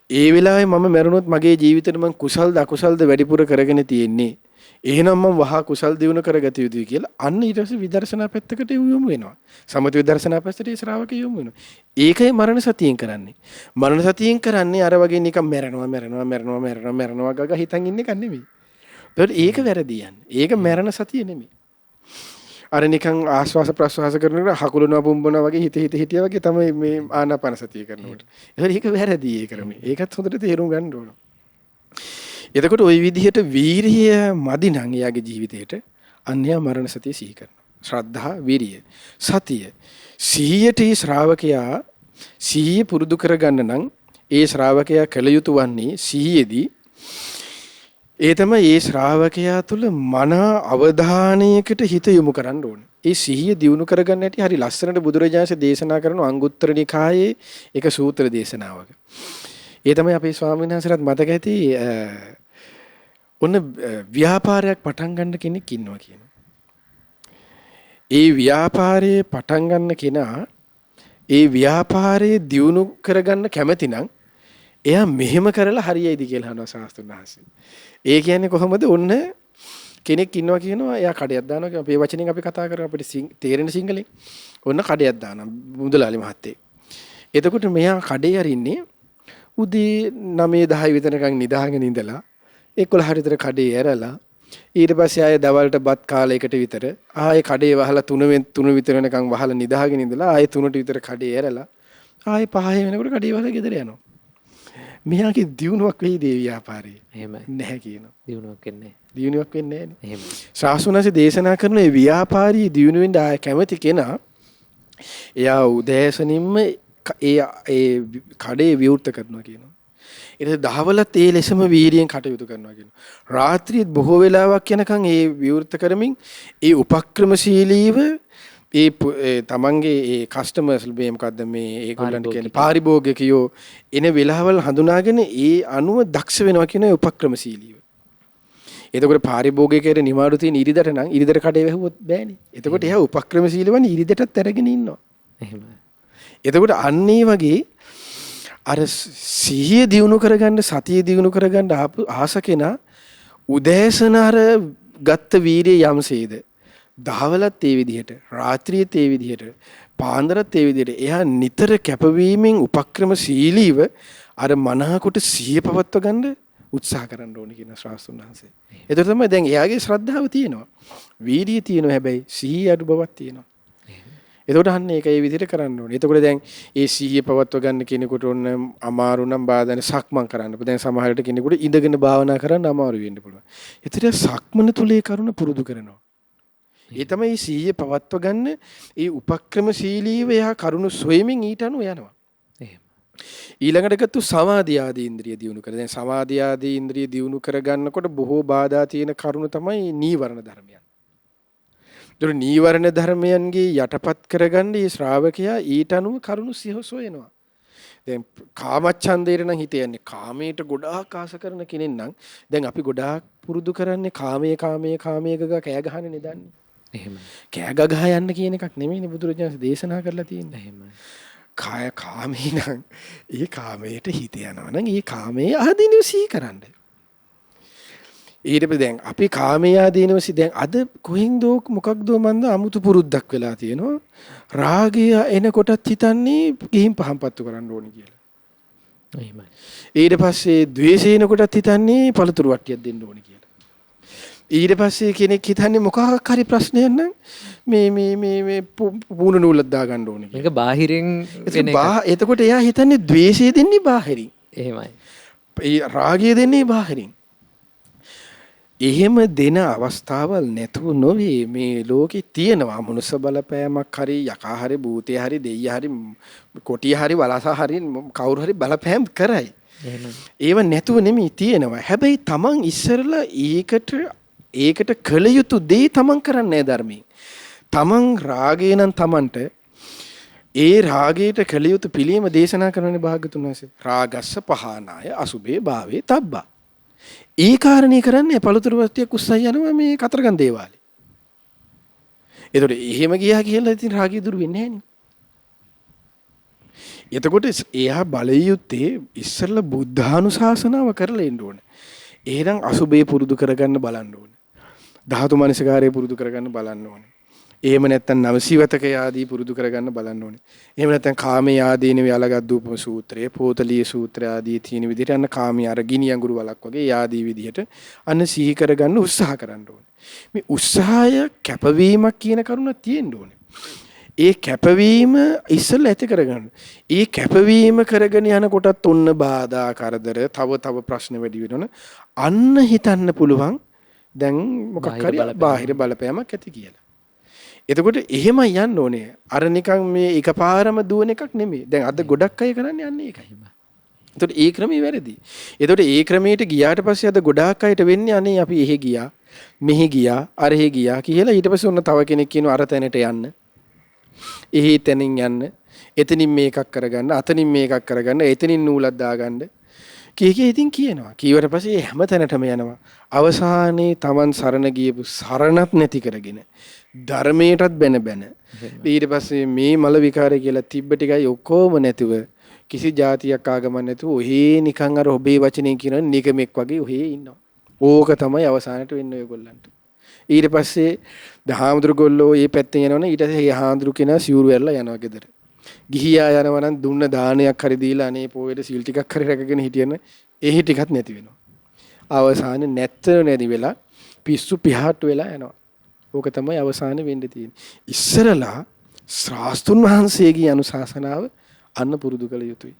ඒ වෙලාවේ මම මැරුණොත් මගේ ජීවිතේට මං කුසල්ද අකුසල්ද වැඩිපුර කරගෙන තියෙන්නේ. එහෙනම් මම වහා කුසල් දිනු කරගත යුතුයි කියලා අන්න ඊට පස්සේ විදර්ශනා පැත්තකට යොමු වෙනවා. සමථ විදර්ශනා පැත්තට ඒ ශ්‍රාවකය යොමු වෙනවා. ඒකයි මරණ සතියෙන් කරන්නේ. මරණ සතියෙන් කරන්නේ අර වගේ නිකන් මැරෙනවා ගග හිතන් ඉන්න එක නෙමෙයි. ඒක වැරදි යන්නේ. ඒක මරණ සතිය නෙමෙයි. අර නිකන් ආශ්වාස ප්‍රශ්වාස කරනකොට හකුලනවා පුම්බනවා වගේ හිත හිටියා වගේ තමයි මේ ආනාපාන සතිය කරනකොට. ඒක වැරදි ඒ ක්‍රමය. ඒකත් හොඳට තේරුම් ගන්න ඕන. එතකොට ওই විදිහට වීරිය මදි නම් එයාගේ ජීවිතේට අන්‍යයා මරණ සතිය සිහි කරනවා. ශ්‍රද්ධා, වීරිය, සතිය. සිහියට ශ්‍රාවකයා සිහිය පුරුදු කරගන්න නම් ඒ ශ්‍රාවකයා කළ යුතු වන්නේ සිහියේදී ඒ තමයි ඒ ශ්‍රාවකයා තුළ මන අවධානයකට හිත යොමු කරන්න ඕනේ. ඒ සිහිය දියුණු කරගන්න හැටි හරි ලස්සනට බුදුරජාණන් දේශනා කරන අංගුත්තර නිකායේ එක සූත්‍ර දේශනාවක. ඒ තමයි අපේ ස්වාමීන් වහන්සේලාත් මතක ඇති ඔන්න ව්‍යාපාරයක් පටන් ගන්න කෙනෙක් ඉන්නවා කියනවා. ඒ ව්‍යාපාරයේ පටන් ගන්න කෙනා ඒ ව්‍යාපාරයේ දියුණු කරගන්න කැමති නම් එයා මෙහෙම කරලා හරියයිද කියලා අහනවා ශාස්ත්‍රඥ වහන්සේ. ඒ කියන්නේ කොහොමද? ඔන්න කෙනෙක් ඉන්නවා කියනවා එයා කඩයක් දානවා කියලා අපේ වචනෙන් අපි කතා කරා අපිට තේරෙන සිංහලෙන්. ඔන්න කඩයක් දානවා මුදලාලි මහත්තයෙක්. එතකොට මෙයා කඩේ අරින්නේ උදේ 9-10 විතරකම් නිදාගෙන ඉඳලා 11 විතර කඩේ ඇරලා ඊට පස්සේ ආයේ දවල්ට බත් කාලයකට විතර ආයේ කඩේ වහලා 3 විතර වෙනකම් වහලා නිදාගෙන ඉඳලා ආයේ 3ට විතර කඩේ ඇරලා ආයේ 5 වෙනකොට කඩේ වහලා ගෙදර යනවා. මෙයාගේ දියුණුවක් වෙයිද ඒ ව්‍යාපාරේ? එහෙමයි. නැහැ කියනවා. දියුණුවක් වෙන්නේ නැහැ. දියුණුවක් වෙන්නේ නැහැ නේ. එහෙමයි. ශාස්ත්‍රඥයන්සේ දේශනා කරන මේ ව්‍යාපාරී දියුණු වෙන්න ආය කැමති කෙනා එයා උදෑසනින්ම ඒ කඩේ විවෘත කරනවා කියනවා. ඊට දහවලත් ඒ ලෙසම වීර්යයෙන් කටයුතු කරනවා කියනවා. රාත්‍රියේ බොහෝ වෙලාවක් යනකම් ඒ විවෘත කරමින් ඒ උපක්‍රමශීලීව ඒ තමන්ගේ ඒ කස්ටමර්ස් මේ මොකද්ද මේ ඒගොල්ලන්ට කියන්නේ පාරිභෝගිකයෝ එන වෙලාවල් හඳුනාගෙන ඒ අනුව දක්ෂ වෙනවා කියන උපක්‍රමශීලීව. එතකොට පාරිභෝගිකයට නිමාඩු තියෙන ඉරිදට නම් ඉරිදට කඩේ වැහුවොත් බෑනේ. එතකොට එයා උපක්‍රමශීලීවනේ ඉරිදටත් අරගෙන ඉන්නවා. එහෙමයි. එතකොට අන්න ඒ වගේ අර සිහිය දියුණු කරගන්න සතිය දියුණු කරගන්න ආස කෙනා උදෑසන අර ගත්ත වීරිය යම්සේද දහවලත් ඒ විදිහට රාත්‍රියේත් ඒ විදිහට පාන්දරත් ඒ විදිහට එයා නිතර කැපවීමෙන් උපක්‍රමශීලීව අර මනහකට සිහිය පවත්ව ගන්න උත්සාහ කරන්න ඕනේ කියන ශාස්ත්‍රඥ වහන්සේ. ඒතර තමයි දැන් එයාගේ ශ්‍රද්ධාව තියෙනවා. වීරිය තියෙනවා හැබැයි සිහිය අඩු බවක් තියෙනවා. එතකොට අන්න ඒක ඒ විදිහට කරන්න ඕනේ. එතකොට දැන් ඒ සිහිය පවත්ව ගන්න කෙනෙකුට ඕන අමාරු නම් බාධන සක්මන් කරන්න. දැන් සමහරවිට කෙනෙකුට ඉඳගෙන භාවනා කරන්න අමාරු වෙන්න පුළුවන්. ඒතර සක්මන තුලේ කරුණ පුරුදු කරනවා. ඒ තමයි සිහිය පවත්ව ගන්න ඒ උපක්‍රමශීලීව එයා කරුණ සොයමින් ඊට අනුව යනවා. එහෙම. ඊළඟට ගත්තු සමාධි ආදී ඉන්ද්‍රිය දියුණු කර. දැන් සමාධි ආදී ඉන්ද්‍රිය දියුණු කරගන්නකොට බොහෝ බාධා තියෙන කරුණ තමයි නීවරණ ධර්මයන්. ඒතර නීවරණ ධර්මයන්ගේ යටපත් කරගන්න මේ ශ්‍රාවකයා ඊට අනුව කරුණු සොයනවා. දැන් කාමච්ඡන්දේට නම් හිත යන්නේ කාමයට ගොඩාක් ආස කරන කෙනෙක් නම් දැන් අපි ගොඩාක් පුරුදු කරන්නේ කාමයේ ගග කෑ ගහන්නේ නේදන්නේ. එහෙමයි. කෑ ගගහ යන්න කියන එකක් නෙමෙයිනේ බුදුරජාණන් දේශනා කරලා තියෙන්නේ. එහෙමයි. කාමේ නම් ඒ කාමයට හිත යනවා නම් ඒ කාමයේ ආදීනව සිහි කරන්න. ඊට පස්සේ දැන් අපි කාමයේ ආදීනව දැන් අද කොහෙන්ද මොකක්ද මන්ද අමුතු පුරුද්දක් වෙලා තියෙනවා. රාගය එනකොටත් හිතන්නේ ගිහින් පහම්පත්තු කරන්න ඕනේ කියලා. එහෙමයි. ඊට පස්සේ ද්වේෂය එනකොටත් හිතන්නේ පළතුරු වට්ටියක් දෙන්න ඕනේ කියලා. ඊට පස්සේ කෙනෙක් හිතන්නේ මොකක් හරි ප්‍රශ්නයක් නම් මේ පුුණ නූලක් දා ගන්න ඕනේ කියලා. මේක බාහිරින් වෙන එක. එතකොට එයා හිතන්නේ ද්වේෂය දෙන්නේ බාහිරින්. එහෙමයි. ඒ රාගය දෙන්නේ බාහිරින්. එහෙම දෙන අවස්ථාවල් නැතුව නොවේ මේ ලෝකේ තියෙනවා මනුස්ස බලපෑමක් හරි යකා හරි භූතය හරි දෙයිය හරි කොටිය හරි වලස හරි කවුරු හරි බලපෑම් කරයි. ඒව නැතුව නෙමෙයි තියෙනවා. හැබැයි තමන් ඉස්සරලා ඒකට කළ යුතු දේ තමන් කරන්නේ නැහැ ධර්මයෙන්. තමන් රාගේ නම් තමන්ට ඒ රාගයට කළ යුතු පිළිම දේශනා කරන්නේ භාග්‍යතුන් වහන්සේ. රාගස්ස පහනාය අසුභේ භාවේ තබ්බා. ඒ කාරණේ කරන්නේ පළතුරු වස්තියක් උස්සයි යනවා මේ කතරගම් දේවාලේ. ඒතකොට එහෙම ගියා කියලා ඉතින් රාගය දුරු වෙන්නේ නැහැ නේ. එතකොට එයා බලයුත්තේ ඉස්සෙල්ලා බුද්ධානුශාසනාව කරලා ඉන්න ඕනේ. එහෙනම් අසුබේ පුරුදු කරගන්න බලන්න ඕනේ. ධාතු මනසිකාරය පුරුදු කරගන්න බලන්න ඕනේ. එහෙම නැත්නම් නවසීවතක ආදී පුරුදු කරගන්න බලන්න ඕනේ. එහෙම නැත්නම් කාමයේ ආදීනව යලගද්දූපම සූත්‍රය, පෝතලී සූත්‍රය ආදී තියෙන විදිහට අන්න කාමයේ අර ගිනි අඟුරු වලක් වගේ ආදී විදිහට අන්න සිහි කරගන්න උත්සාහ කරන්න ඕනේ. මේ උත්සාහය කැපවීමක් කියන කරුණක් තියෙන්න ඕනේ. ඒ කැපවීම ඉස්සෙල්ලා ඇති කරගන්න. ඒ කැපවීම කරගෙන යනකොටත් ඔන්න බාධා කරදර තව ප්‍රශ්න වැඩි වෙනවනේ. අන්න හිතන්න පුළුවන් දැන් මොකක් හරි බාහිර බලපෑමක් ඇති කියලා. එතකොට එහෙමයි යන්න ඕනේ. අර නිකන් මේ එකපාරම දුවන එකක් නෙමෙයි. දැන් අද ගොඩක් අය කරන්නේ යන්නේ ඒකයි. එතකොට ඒ ක්‍රමේ වැරදි. එතකොට ඒ ක්‍රමයට ගියාට පස්සේ අද ගොඩාක් අයට වෙන්නේ අනේ අපි එහෙ ගියා, මෙහෙ ගියා, අරහෙ ගියා කියලා ඊට පස්සේ ඔන්න තව කෙනෙක් කියනවා අර තැනට යන්න. එහි තැනින් යන්න. එතනින් මේකක් කරගන්න, අතනින් මේකක් කරගන්න, එතනින් නූලක් දාගන්න. කීකේ ඉතින් කියනවා. කීවට පස්සේ හැම තැනටම යනවා. අවසානයේ Taman සරණ ගියපු සරණත් නැති කරගෙන ධර්මයටත් බැන ඊට පස්සේ මේ මල විකාරය කියලා තිබ්බ ටිකයි ඔක්කොම නැතුව කිසි જાතියක් ආගමක් නැතුව ඔහේ නිකන් අර ඔබේ වචනේ කියන නිකමෙක් වගේ ඔහේ ඉන්නවා. ඕක තමයි අවසානට වෙන්නේ ඔයගොල්ලන්ට. ඊට පස්සේ දහාමුදුරු ගොල්ලෝ මේ පැත්තෙන් යනවනේ ඊට පස්සේ හාමුදුරු කෙනා සිවුරු වැරලා යනවා ගෙදර. ගිහියා යනවා නම් දුන්න දානයක් හරි දීලා අනේ පොයේට සීල් ටිකක් හරි රැකගෙන හිටියන එහි ටිකක් නැති වෙනවා. අවසානයේ නැත්තර නැති වෙලා පිස්සු පිහාට්ටු වෙලා යනවා. ඕක තමයි අවසානයේ වෙන්න තියෙන්නේ. ඉස්සරලා ශාස්ත්‍රුන් වහන්සේගේ අනුශාසනාව අන්න පුරුදු කළ යුතුයි.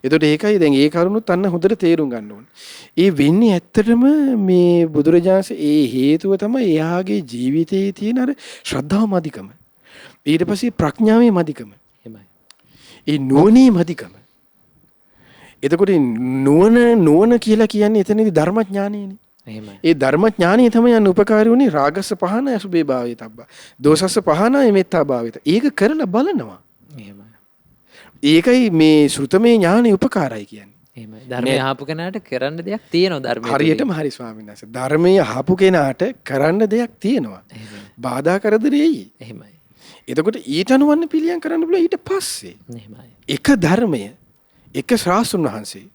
එතකොට ඒකයි දැන් ඒ කරුණුත් අන්න හොඳට තේරුම් ගන්න ඕනේ. ඒ වෙන්නේ ඇත්තටම මේ බුදුරජාණන්සේ ඒ හේතුව තමයි එයාගේ ජීවිතයේ තියෙන අර ශ්‍රද්ධාව මදිකම. ඊට පස්සේ ප්‍රඥාවේ මදිකම. එහෙමයි. ඒ නුවණේ මදිකම. එතකොට නුවණ කියලා කියන්නේ එතනදී ධර්මඥානෙනේ. එහෙමයි. ඒ ධර්මඥානෙ තමයි යන උපකාරී වුනේ රාගස්ස පහන අසුබේ භාවයේ තබ්බා. දෝසස්ස පහන මෙත්තා භාවයේ. ඒක කරලා බලනවා. එහෙමයි. ඒකයි මේ ශ්‍රුතමේ ඥානෙ උපකාරයි කියන්නේ. එහෙමයි. ධර්මයේ අහපු කෙනාට කරන්න දෙයක් තියෙනවා ධර්මයේ. හරියටම හරි ස්වාමීන් වහන්සේ. ධර්මයේ අහපු කෙනාට කරන්න දෙයක් තියෙනවා. බාධා කරදරෙයි. එහෙමයි. එතකොට ඊට අනුවන්න පිළියම් කරන්න බුල ඊට පස්සේ. එහෙමයි. එක ධර්මය එක ශාස්ත්‍රුන් වහන්සේ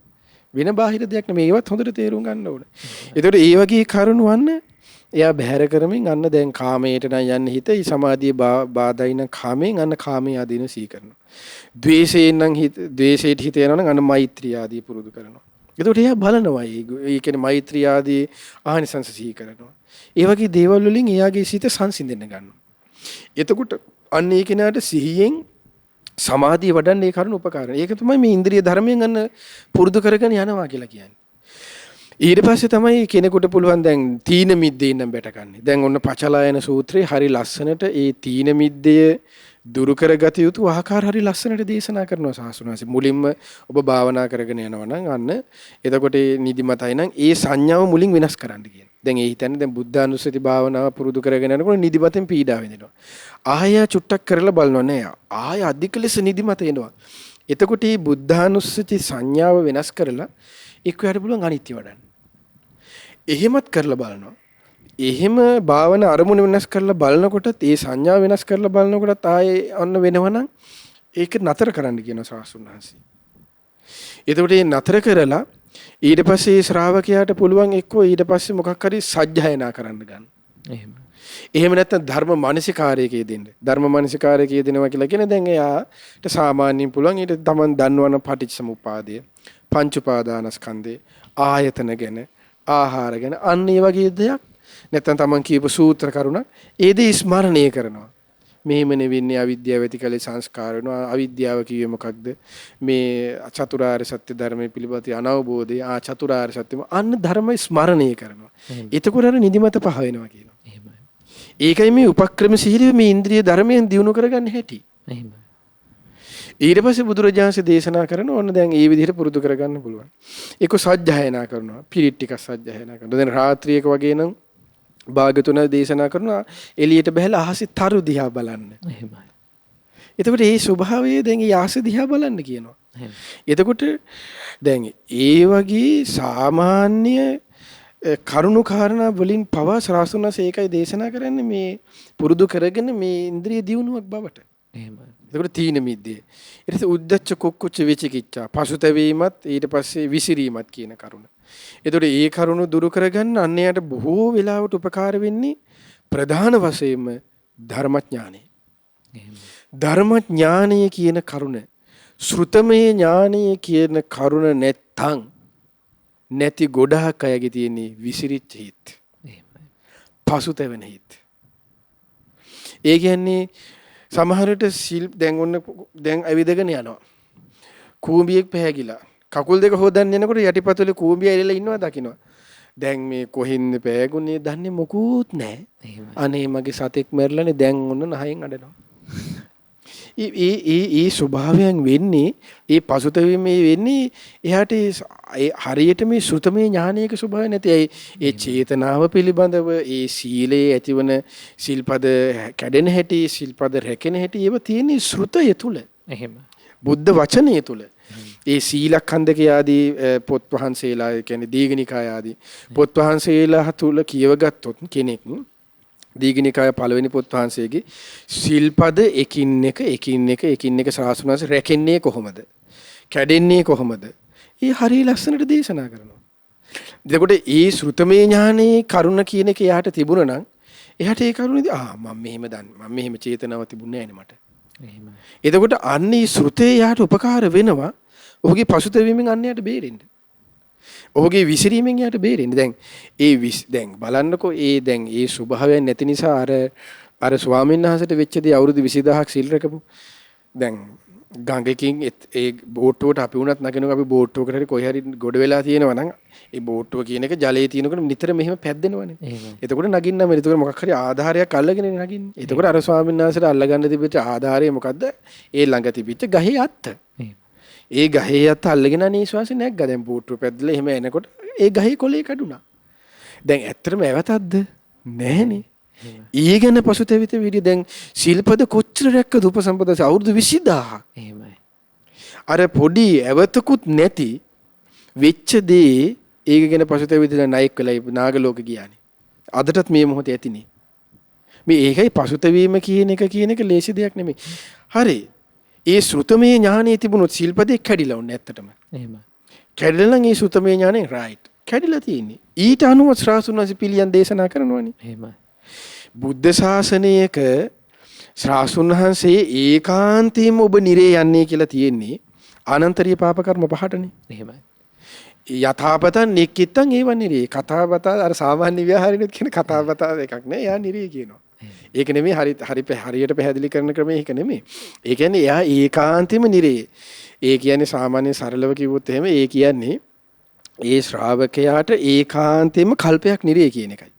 වෙන බාහිර දෙයක් නෙමෙයි ඒවත් හොඳට තේරුම් ගන්න ඕනේ. ඒතකොට ඒ වගේ කරුණු වන්න එයා බැහැර කරමින් අන්න දැන් කාමයට නම් යන්නේ හිත ඊ සමාධිය බාධායි නම් කාමයෙන් අන්න කාමයේ ආදීන සී කරනවා. ද්වේෂයෙන් නම් ද්වේෂයට හිත යනවා නම් අන්න මෛත්‍රිය ආදී පුරුදු කරනවා. ඒතකොට එයා බලනවා ඒ කියන්නේ මෛත්‍රිය ආදී ආනිසංස සී කරනවා. ඒ වගේ දේවල් වලින් එයාගේ සිත සංසිඳෙන්න ගන්නවා. එතකොට අන්න ඒ කෙනාට සිහියෙන් සමාධිය වඩන්න ඒ කරුණ උපකාරයි. ඒක තමයි මේ ඉන්ද්‍රිය ධර්මයෙන් ගන්න පුරුදු කරගෙන යනවා කියලා කියන්නේ. ඊට පස්සේ තමයි කෙනෙකුට පුළුවන් දැන් තීන මිද්දේ නම් බැටකන්නේ. දැන් ඔන්න පචලායන සූත්‍රයේ හරි ලස්සනට ඒ තීන මිද්දය දුරු කරගත යුතු ආකාර හරි ලස්සනට දේශනා කරනවා සාසුනාසි. මුලින්ම ඔබ භාවනා කරගෙන යනවා නම් අන්න එතකොට ඒ නිදිමතයි නම් ඒ සංඥාව මුලින් වෙනස් කරන්න කියන. දැන් ඒ හිතන්නේ දැන් බුද්ධානුස්සති භාවනාව පුරුදු කරගෙන යනකොට නිදිමතෙන් පීඩා වෙනවා. ආය චුට්ටක් කරලා බලනවා නෑ. ආය අධික ලෙස නිදිමත එනවා. එතකොට මේ බුද්ධානුස්සති සංඥාව වෙනස් කරලා එක්කයට පුළුවන් අනිත්‍ය වඩන්න. එහෙමත් කරලා බලනවා. එහෙම භාවන අරමුණ වෙනස් කරලා බලනකොටත් ඒ සංඥා වෙනස් කරලා බලනකොටත් ආයේ අන්න වෙනවනම් ඒක නතර කරන්න කියන ශාස්ත්‍රඥ වහන්සේ. එතකොට මේ නතර කරලා ඊට පස්සේ ශ්‍රාවකයාට පුළුවන් එක්කෝ ඊට පස්සේ මොකක් හරි සජ්ජායනා කරන්න ගන්න. එහෙම නැත්නම් ධර්ම මානසිකාරයකයේ දෙන්න. ධර්ම මානසිකාරයකයේ දෙනවා කියලා කියන දැන් එයාට සාමාන්‍යයෙන් පුළුවන් ඊට තමන් දන්නවන පටිච්චසමුපාදය, පංච උපාදානස්කන්ධය, ආයතන ගැන, ආහාර ගැන අන්න ඒ වගේ දෙයක් නැත්නම් තමන් කියපු සූත්‍ර කරුණක් ඒ දේ ස්මරණය කරනවා. මෙහෙම නෙවෙන්නේ අවිද්‍යාව ඇති කලේ සංස්කාර වෙනවා. අවිද්‍යාව කිව්වේ මොකක්ද? මේ චතුරාර්ය සත්‍ය ධර්මයේ පිළිබඳ අනවබෝධය චතුරාර්ය සත්‍යම අන්න ධර්ම ස්මරණය කරනවා. එතකොට අර නිදිමත පහ වෙනවා කියනවා. එහෙමයි. ඒකයි මේ උපක්‍රම සිහිරිය මේ ඉන්ද්‍රිය ධර්මයෙන් දියුණු කරගන්න හැටි. එහෙමයි. ඊට පස්සේ බුදුරජාණන්සේ දේශනා කරන ඕන දැන් ඒ විදිහට පුරුදු කරගන්න පුළුවන්. ඒක සජ්ජායනා කරනවා. පිරිත් ටිකක් සජ්ජායනා කරනවා. දැන් රාත්‍රියක වගේ නම් භාගතුන දේශනා කරනවා එළියට බහලා අහසේ තරු දිහා බලන්න. එහෙමයි. එතකොට මේ ස්වභාවය දැන් ඒ ආස දිහා බලන්න කියනවා. එතකොට දැන් ඒ වගේ සාමාන්‍ය කරුණු කාරණා වලින් පවා ශාස්ත්‍රඥයන්ස ඒකයි දේශනා කරන්නේ මේ පුරුදු කරගෙන මේ ඉන්ද්‍රිය දියුණුවක් බවට. එහෙමයි. එතකොට තීන මිද්දේ. ඊට පස්සේ උද්දච්ච කුක්කුච්ච විචිකිච්ඡා පසුතැවීමත් ඊට පස්සේ විසිරීමත් කියන කරුණ. එතකොට ඒ කරුණු දුරු කරගන්න අන්නයට බොහෝ වෙලාවට උපකාර වෙන්නේ ප්‍රධාන වශයෙන්ම ධර්මඥානෙ. ධර්මඥානය කියන කරුණ ශ්‍රුතමේ ඥානය කියන කරුණ නැත්තම් නැති ගොඩාක් අයගේ තියෙන විසිරිච්ච හිත්. පසුතැවෙන හිත්. ඒ කියන්නේ සමහරට දැන් ඇවිදගෙන යනවා. කූඹියෙක් පැහැගිලා. කකුල් දෙක හොදන්න යනකොට යටිපතුලේ කූඹිය ඇරිලා ඉන්නවා දකින්නවා. දැන් මේ කොහින්ද පෑගුනේ දන්නේ මොකුත් නැහැ. අනේ මගේ සතෙක් මැරලානේ දැන් ඔන්න නහයෙන් අඬනවා. ඒ ස්වභාවයෙන් වෙන්නේ ඒ පසුතැවීමේ වෙන්නේ එයාට හරියට මේ ශ්‍රුතමේ ඥානයක ස්වභාවය නැති. ඒ චේතනාව පිළිබඳව ඒ සීලයේ ඇතිවන සිල්පද කැඩෙන හැටි සිල්පද රැකෙන හැටි ඒව තියෙන්නේ ශ්‍රුතය තුල. එහෙම. බුද්ධ වචනය තුල. ඒ සීලඛණ්ඩක ආදී පොත් වහන්සේලා කියන්නේ දීඝනිකාය ආදී පොත් වහන්සේලා තුල කියවගත්තොත් කෙනෙක් දීඝනිකාය පළවෙනි පොත් වහන්සේගේ සිල්පද එකින් එක ශාස්ත්‍රඥයන් රැකෙන්නේ කොහොමද? කැඩෙන්නේ කොහොමද? ඒ හරිය ලස්සනට දේශනා කරනවා. එතකොට ඒ ශ්‍රුතමේ ඥානයේ කරුණ කියන එක එයාට තිබුණා නම් එයාට ඒ කරුණේදී මම මෙහෙම දන්නේ මම මෙහෙම චේතනාවක් තිබුණේ නැහැ මට. එහෙමයි. එතකොට අන්නේ ශ්‍රුතේ යාට උපකාර වෙනවා. ඔහුගේ පසුතැවීමෙන් අන්නයට බේරෙන්න. ඔහුගේ විසිරීමෙන් යාට බේරෙන්න. දැන් දැන් බලන්නකෝ දැන් ඒ ස්වභාවයෙන් නැති නිසා අර ස්වාමීන් වහන්සේට වෙච්ච දේ අවුරුදු 20000ක් සිල් රැකපු. දැන් ගඟකින් ඒ බෝට්ටුවට අපි වුණත් නගිනකොට අපි බෝට්ටුවකට හරි කොහේ හරි ගොඩ වෙලා තියෙනවා නම් ඒ බෝට්ටුව කියන එක ජලයේ තියෙනකොට නිතර මෙහෙම පැද්දෙනවනේ. එතකොට නගින්න මෙතන එතකොට මොකක් හරි ආධාරයක් අල්ලගෙන නගින්නේ. එතකොට අර ස්වාමීන් වහන්සේට අල්ලගන්න තිබිච්ච ආධාරය මොකද්ද? ඒ ළඟ තිබිච්ච ගහේ අත්ත. ඒ ගහේ අත්ත අල්ලගෙන අනේ ශ්වාසය නැග්ගා. දැන් බෝට්ටුව පැද්දලා එහෙම එනකොට ඒ ගහේ කොලේ කඩුණා. දැන් ඇත්තටම ඇවතක්ද? නැහනේ. ඊගෙන පසුතැවිත විදිහ දැන් සිල්පද කොච්චර රැක්කද උපසම්පදාස අවුරුදු 20000ක්. එහෙමයි. අර පොඩි ඇවතකුත් නැති වෙච්ච දේ ඒක ගැන පසුතැවිදලා ණයෙක් වෙලා නාග ලෝක ගියානේ. අදටත් මේ මොහොතේ ඇතිනේ. මේ ඒකයි පසුතැවීම කියන එක ලේසි දෙයක් නෙමෙයි. හරි. ඒ ශ්‍රුතමේ ඥානෙ තිබුණොත් සිල්පදේ කැඩිලා වුණේ ඇත්තටම. එහෙමයි. කැඩිලා නම් ඒ ශ්‍රුතමේ ඥානෙ රයිට්. කැඩිලා තියෙන්නේ. ඊට අනුව ශ්‍රාසුන්වන්සේ පිළියම් දේශනා කරනවනේ. එහෙමයි. බුද්ධ ශාසනයක ශ්‍රාසුන්වහන්සේ ඒකාන්තයෙන්ම ඔබ නිරේ යන්නේ කියලා තියෙන්නේ අනන්තරීය පාප කර්ම පහටනේ. එහෙමයි. යථාපතං නික්කිතං ඒව නිරේ. කතාබතා අර සාමාන්‍ය ව්‍යවහාරිනුත් කියන කතාබතා එකක් නෑ. එයා නිරේ කියනවා. ඒක නෙමෙයි හරියට පැහැදිලි කරන ක්‍රමය ඒක නෙමෙයි. ඒ කියන්නේ එයා ඒකාන්තයෙන්ම නිරේ. ඒ කියන්නේ සාමාන්‍ය සරලව කිව්වොත් එහෙම ඒ කියන්නේ ඒ ශ්‍රාවකයාට ඒකාන්තයෙන්ම කල්පයක් නිරේ කියන එකයි.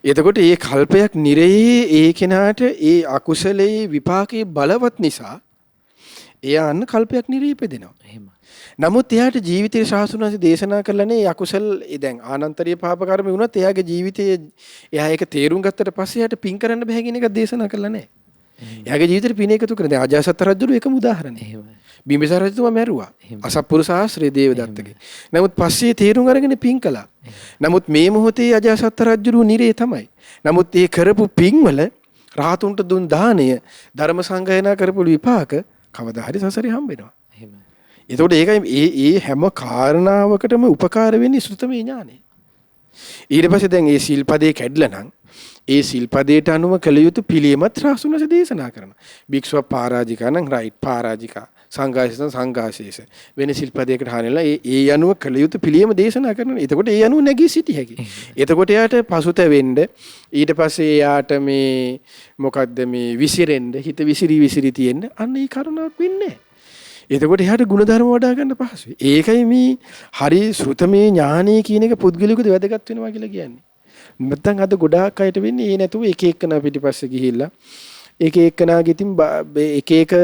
එතකොට මේ කල්පයක් නිරේ ඒ කෙනාට ඒ අකුසලයේ විපාකයේ බලවත් නිසා එයා අන්න කල්පයක් නිරේ ඉපදෙනවා. එහෙම. නමුත් එයාට ජීවිතේ ශාස්ත්‍රඥයන්සේ දේශනා කරලානේ අකුසල් දැන් ආනන්තරීය පාප කර්ම වුණත් එයාගේ ජීවිතයේ එයා ඒක තේරුම් ගත්තට පස්සේ එයාට පින් කරන්න බෑ කියන එක දේශනා කළා නෑ. එයාගේ ජීවිතේ පින් එකතු කරන. දැන් අජාසත් රජුගේ එකම උදාහරණය. එහෙමයි. බිම්බිසාර රජතුමා මැරුවා. අසත්පුරුෂ ආශ්‍රය දේවදත්තගේ. නමුත් පස්සේ තේරුම් අරගෙන පින් කළා. නමුත් මේ මොහොතේ අජාසත් රජු නිරේ තමයි. නමුත් ඒ කරපු පින්වල රාතුන්ට දුන් දාණය ධර්ම සංගායනා කරපු විපාක කවදා හරි සසරේ හම්බ වෙනවා. එහෙමයි. එතකොට ඒකයි ඒ හැම කාරණාවකටම උපකාර වෙන්නේ ශ්‍රුතමේ ඥානය. ඊට පස්සේ දැන් ඒ සිල්පදේ කැඩලා නම් ඒ සිල්පදයට අනුව කළ යුතු පිළියමත් ශාස්ත්‍රඥ දේශනා කරනවා. භික්ෂුව පරාජිකා නම් රයිට් පරාජිකා සංඝාශේෂ සංඝාශේෂ වෙන සිල්පදයකට හානෙලා ඒ අනුව කළ යුතු පිළියම දේශනා කරනවා. එතකොට ඒ අනුව නැගී සිටිය හැකියි. එතකොට එයාට පසුතැවෙන්න ඊට පස්සේ එයාට මේ මොකද්ද මේ විසිරෙන්න හිත විසිරි තියෙන්න අන්න ඒ කරුණාවක් වෙන්නේ නැහැ. එතකොට එයාට ಗುಣධර්ම වඩා ගන්න පහසුයි. ඒකයි මේ හරි ශ්‍රුතමේ ඥානය කියන එක පුද්ගලිකව වැදගත් වෙනවා කියලා කියන්නේ. නැත්නම් අද ගොඩාක් අයට වෙන්නේ ඒ නැතුව එක එකනා පිටිපස්සේ ගිහිල්ලා එක එකනාගේ ඉතින් එක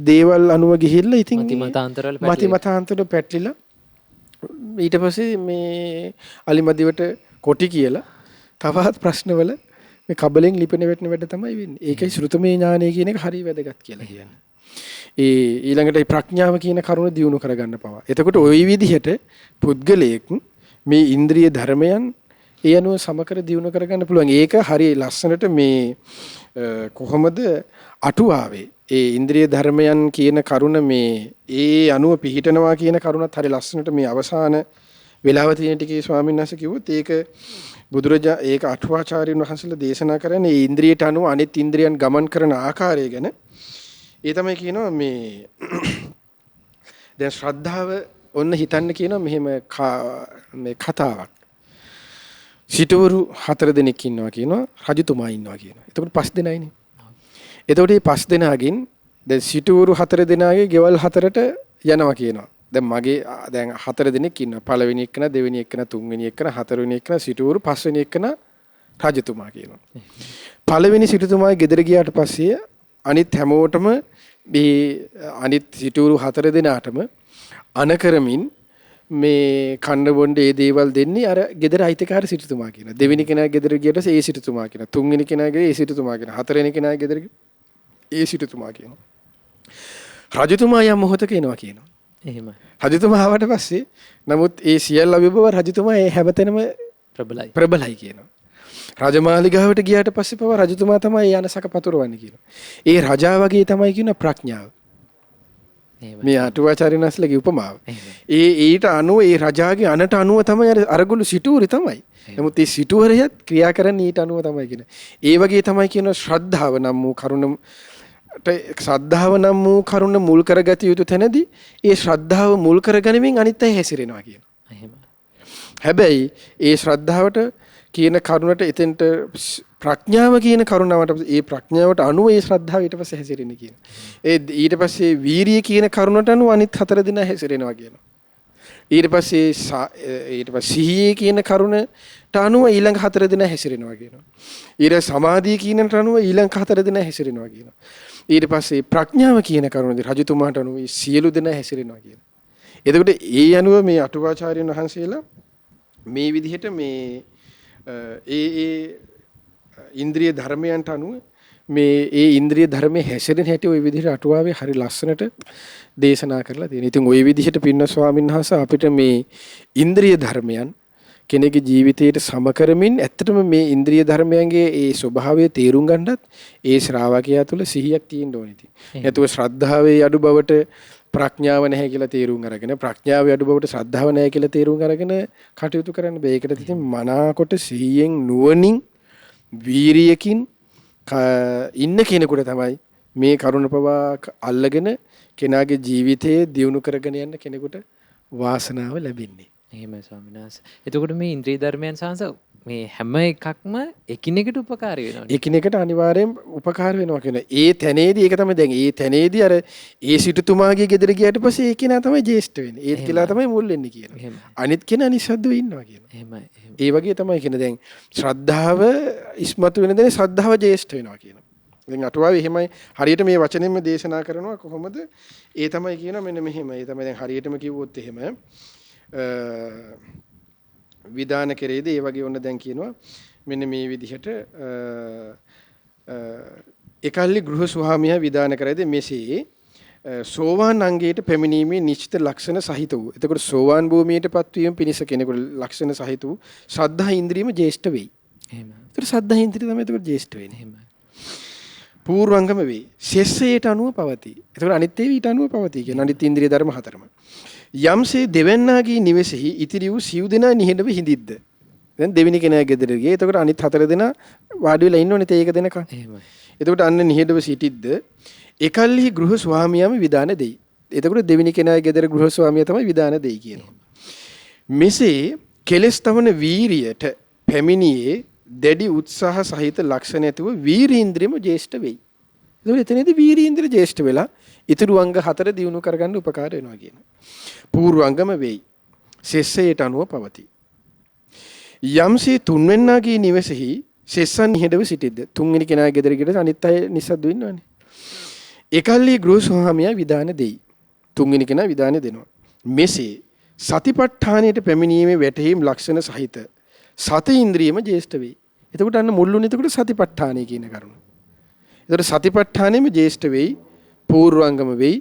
දේවල් අනුව ගිහිල්ලා ඉතින් මතිමතාන්තර පැටලිලා ඊට පස්සේ මේ අලිමදිවට කොටි කියලා තවත් ප්‍රශ්නවල මේ කබලෙන් ලිපෙන වැටෙන වැඩ තමයි වෙන්නේ. ඒකයි ශ්‍රුතමේ ඥානය කියන එක හරිය වැදගත් කියලා කියන්නේ. ඊළඟට ප්‍රඥාව කියන කරුණ දියුණු කරගන්න පවා. එතකොට ওই විදිහට පුද්ගලයෙක් මේ ඉන්ද්‍රිය ධර්මයන් ඒ අනුව සමකර දියුණු කරගන්න පුළුවන්. ඒක හරිය ලස්සනට මේ කොහොමද අටුවාවේ ඒ ඉන්ද්‍රිය ධර්මයන් කියන කරුණ මේ ඒ අනුව පිහිටනවා කියන කරුණත් හරි ලස්සනට මේ අවසාන වෙලාව තියෙන ටිකේ ස්වාමීන් වහන්සේ කිව්වොත් ඒක ඒක අටුවාචාර්යන් වහන්සේලා දේශනා කරන්නේ ඒ ඉන්ද්‍රියට අනුව අනිත් ඉන්ද්‍රියන් ගමන් කරන ආකාරය ගැන. ඒ තමයි කියනවා මේ දැන් ශ්‍රද්ධාව ඔන්න හිතන්න කියනවා මෙහෙම මේ කතාවක්. සිටවරු 4 දෙනෙක් ඉන්නවා කියනවා රජතුමා ඉන්නවා කියනවා. එතකොට 5 දෙනයිනේ. එතකොට මේ 5 දෙනාගෙන් දැන් සිටවරු 4 දෙනාගේ ගෙවල් 4ට යනවා කියනවා. දැන් මගේ දැන් 4 දෙනෙක් ඉන්නවා. පළවෙනි එක්කන, දෙවෙනි එක්කන, තුන්වෙනි එක්කන, හතරවෙනි එක්කන සිටවරු, පස්වෙනි එක්කන රජතුමා කියනවා. පළවෙනි සිටුතුමා ගෙදර ගියාට පස්සේ අනිත් හැමෝටම මේ අනිත් සිටවරු 4 දෙනාටම අනකරමින් මේ කන්න බොණ්ඩ ඒ දේවල් දෙන්නේ අර ගෙදර අයිතිකාර සිටුතුමා කියන. දෙවෙනි කෙනා ගෙදර ගියට පස්සේ ඒ සිටුතුමා කියන. තුන්වෙනි කෙනා ගෙදර ඒ සිටුතුමා කියන. හතරවෙනි කෙනා ගෙදර ඒ සිටුතුමා කියන. රජතුමා යම් මොහොතක එනවා කියනවා. එහෙමයි. රජතුමා ආවට පස්සේ නමුත් ඒ සියල්ල අභිභව රජතුමා ඒ හැමතැනම ප්‍රබලයි කියනවා. රජමාලිගාවට ගියාට පස්සේ පවා රජතුමා තමයි යනසක පතුරවන්නේ කියනවා. ඒ රජා වගේ තමයි කියන ප්‍රඥාව. මේ අටුවාචාර්යන් වහන්සේලාගේ උපමාව. ඊට අනුව ඒ රජාගේ අනට අනුව තමයි අරගොල්ලෝ සිටුවරි තමයි. නමුත් මේ සිටුවරයත් ක්‍රියා කරන්නේ ඊට අනුව තමයි කියන. ඒ වගේ තමයි කියන ශ්‍රද්ධාව නම් වූ කරුණ මුල් කරගත යුතු තැනදී ඒ ශ්‍රද්ධාව මුල් කරගනිමින් අනිත් අය හැසිරෙනවා කියනවා. හැබැයි ඒ ශ්‍රද්ධාවට කියන කරුණට එතෙන්ට ප්‍රඥාව කියන කරුණාවට ඒ ප්‍රඥාවට අනුව ඒ ශ්‍රද්ධාව ඊට පස්සේ හැසිරෙන්නේ කියන. ඊට පස්සේ වීරිය කියන කරුණට අනුව අනිත් 4 දෙනා හැසිරෙනවා කියනවා. ඊට පස්සේ සිහිය කියන කරුණට අනුව ඊළඟ 4 දෙනා හැසිරෙනවා කියනවා. ඊට සමාධිය කියනට අනුව ඊළඟ 4 දෙනා හැසිරෙනවා කියනවා. ඊට පස්සේ ප්‍රඥාව කියන කරුණදී රජතුමාට අනුව සියලු දෙනා හැසිරෙනවා කියනවා. එතකොට ඒ අනුව මේ අටුවාචාර්යන් වහන්සේලා මේ විදිහට මේ ඒ ඉන්ද්‍රිය ධර්මයන්ට අනුව ඒ ඉන්ද්‍රිය ධර්මයේ හැසිරෙන හැටි ওই විදිහට අටුවාවේ හරි ලස්සනට දේශනා කරලා තියෙනවා. ඉතින් ওই විදිහට පින්න ස්වාමීන් වහන්සේ අපිට මේ ඉන්ද්‍රිය ධර්මයන් කෙනෙකුගේ ජීවිතයට සම කරමින් ඇත්තටම මේ ඉන්ද්‍රිය ධර්මයන්ගේ ඒ ස්වභාවය තේරුම් ගන්නත් ඒ ශ්‍රාවකයා තුළ සිහියක් තියෙන්න ඕනේ ඉතින්. නැතුව ශ්‍රද්ධාවේ අඩු බවට ප්‍රඥාව නැහැ කියලා තේරුම් අරගෙන ප්‍රඥාවේ අඩු බවට ශ්‍රද්ධාව නැහැ කියලා තේරුම් අරගෙන කටයුතු කරන්න බෑ. ඒකට ඉතින් මනාකොට සිහියෙන් නුවණින් වීරියකින් ඉන්න කෙනෙකුට තමයි මේ කරුණ පවා අල්ලගෙන කෙනාගේ ජීවිතයේ දියුණු කරගෙන යන්න කෙනෙකුට වාසනාව ලැබෙන්නේ. එහෙමයි ස්වාමීන් වහන්සේ. එතකොට මේ ඉන්ද්‍රිය ධර්මයන් සංස මේ හැම එකක්ම එකිනෙකට උපකාරී වෙනවනේ. එකිනෙකට අනිවාර්යෙන් උපකාර වෙනවා කියන. ඒ තැනේදී ඒක තමයි දැන් ඒ තැනේදී අර ඒ සිටුතුමාගේ ගෙදර ගියාට පස්සේ ඒ කෙනා තමයි ජේෂ්ඨ වෙන්නේ. ඒත් කියලා තමයි මුල් වෙන්නේ කියනවා. අනිත් කෙනා නිස්සද්දව ඉන්නවා කියනවා. එහෙමයි. ඒ වගේ තමයි කියන දැන් ශ්‍රද්ධාව ඉස්මතු වෙන දේ ශ්‍රද්ධාව ජේෂ්ඨ වෙනවා කියනවා. දැන් අටුවාවේ එහෙමයි හරියට මේ වචනෙන්ම දේශනා කරනවා කොහොමද? ඒ තමයි කියනවා මෙන්න මෙහෙම. ඒ තමයි දැන් හරියටම කිව්වොත් එහෙම විධාන කෙරේද ඒ වගේ ඔන්න දැන් කියනවා මෙන්න මේ විදිහට එකල්ලි ගෘහ ස්වාමියා විධාන කරයිද මෙසේ සෝවාන් අංගයට පැමිණීමේ නිශ්චිත ලක්ෂණ සහිත වූ. එතකොට සෝවාන් භූමියටපත් වීම පිණිස කෙනෙකුට ලක්ෂණ සහිත වූ ශ්‍රද්ධා ඉන්ද්‍රියම ජේෂ්ඨ වෙයි. එහෙමයි. ඒතර ශ්‍රද්ධා ඉන්ද්‍රිය තමයි එතකොට ජේෂ්ඨ වෙන්නේ. එහෙමයි. පූර්වංගම වෙයි. ශෙස්සයට අනුව පවතී. එතකොට අනිත් ඒවා ඊට අනුව පවතී කියන අනිත් ඉන්ද්‍රිය ධර්ම හතරම. යම්සේ දෙවන්නාගේ නිවෙසෙහි ඉතිරි වූ සිව් දෙනා නිහඬව හිඳිද්ද. දැන් දෙවෙනි කෙනා ගෙදර ගියේ. එතකොට අනිත් 4 දෙනා වාඩි වෙලා ඉන්නෝනේ තේ එක දෙනකන්. එහෙමයි. එතකොට අන්න නිහඬව සිටිද්ද එකල්හි ගෘහ ස්වාමියාම විධාන දෙයි. එතකොට දෙවෙනි කෙනාගේ ගෙදර ගෘහ ස්වාමියා තමයි විධාන දෙයි කියනවා. මෙසේ කෙලස් තමන වීරියට පැමිණියේ දැඩි උත්සාහ සහිත ලක්ෂණ ඇතුව වීරීන්ද්‍රියම ජේෂ්ඨ වෙයි. එතකොට එතනදී වීරීන්ද්‍රිය ජේෂ්ඨ වෙලා ඉතුරු අංග 4 දියුණු කරගන්න උපකාර වෙනවා කියනවා. පූර්වංගම වෙයි. ශෙස්සයට අනුව පවතී. යම්සේ තුන්වෙන්නාගේ නිවසෙහි ශෙස්සන් නිහඬව සිටිද්ද. තුන්වෙනි කෙනාගේ ගෙදර ගිහලා අනිත් අය නිස්සද්ද ඉන්නවනේ. එකල්හි ගෘහ ස්වාමියා විධාන දෙයි. තුන්වෙනි කෙනා විධාන දෙනවා. මෙසේ සතිපට්ඨානයට පැමිණීමේ වැටහීම් ලක්ෂණ සහිත සති ඉන්ද්‍රියම ජේෂ්ඨ වෙයි. එතකොට අන්න මුල්ලුනේ එතකොට සතිපට්ඨානය කියන කරුණ. එතකොට සතිපට්ඨානෙම ජේෂ්ඨ වෙයි. පූර්වංගම වෙයි.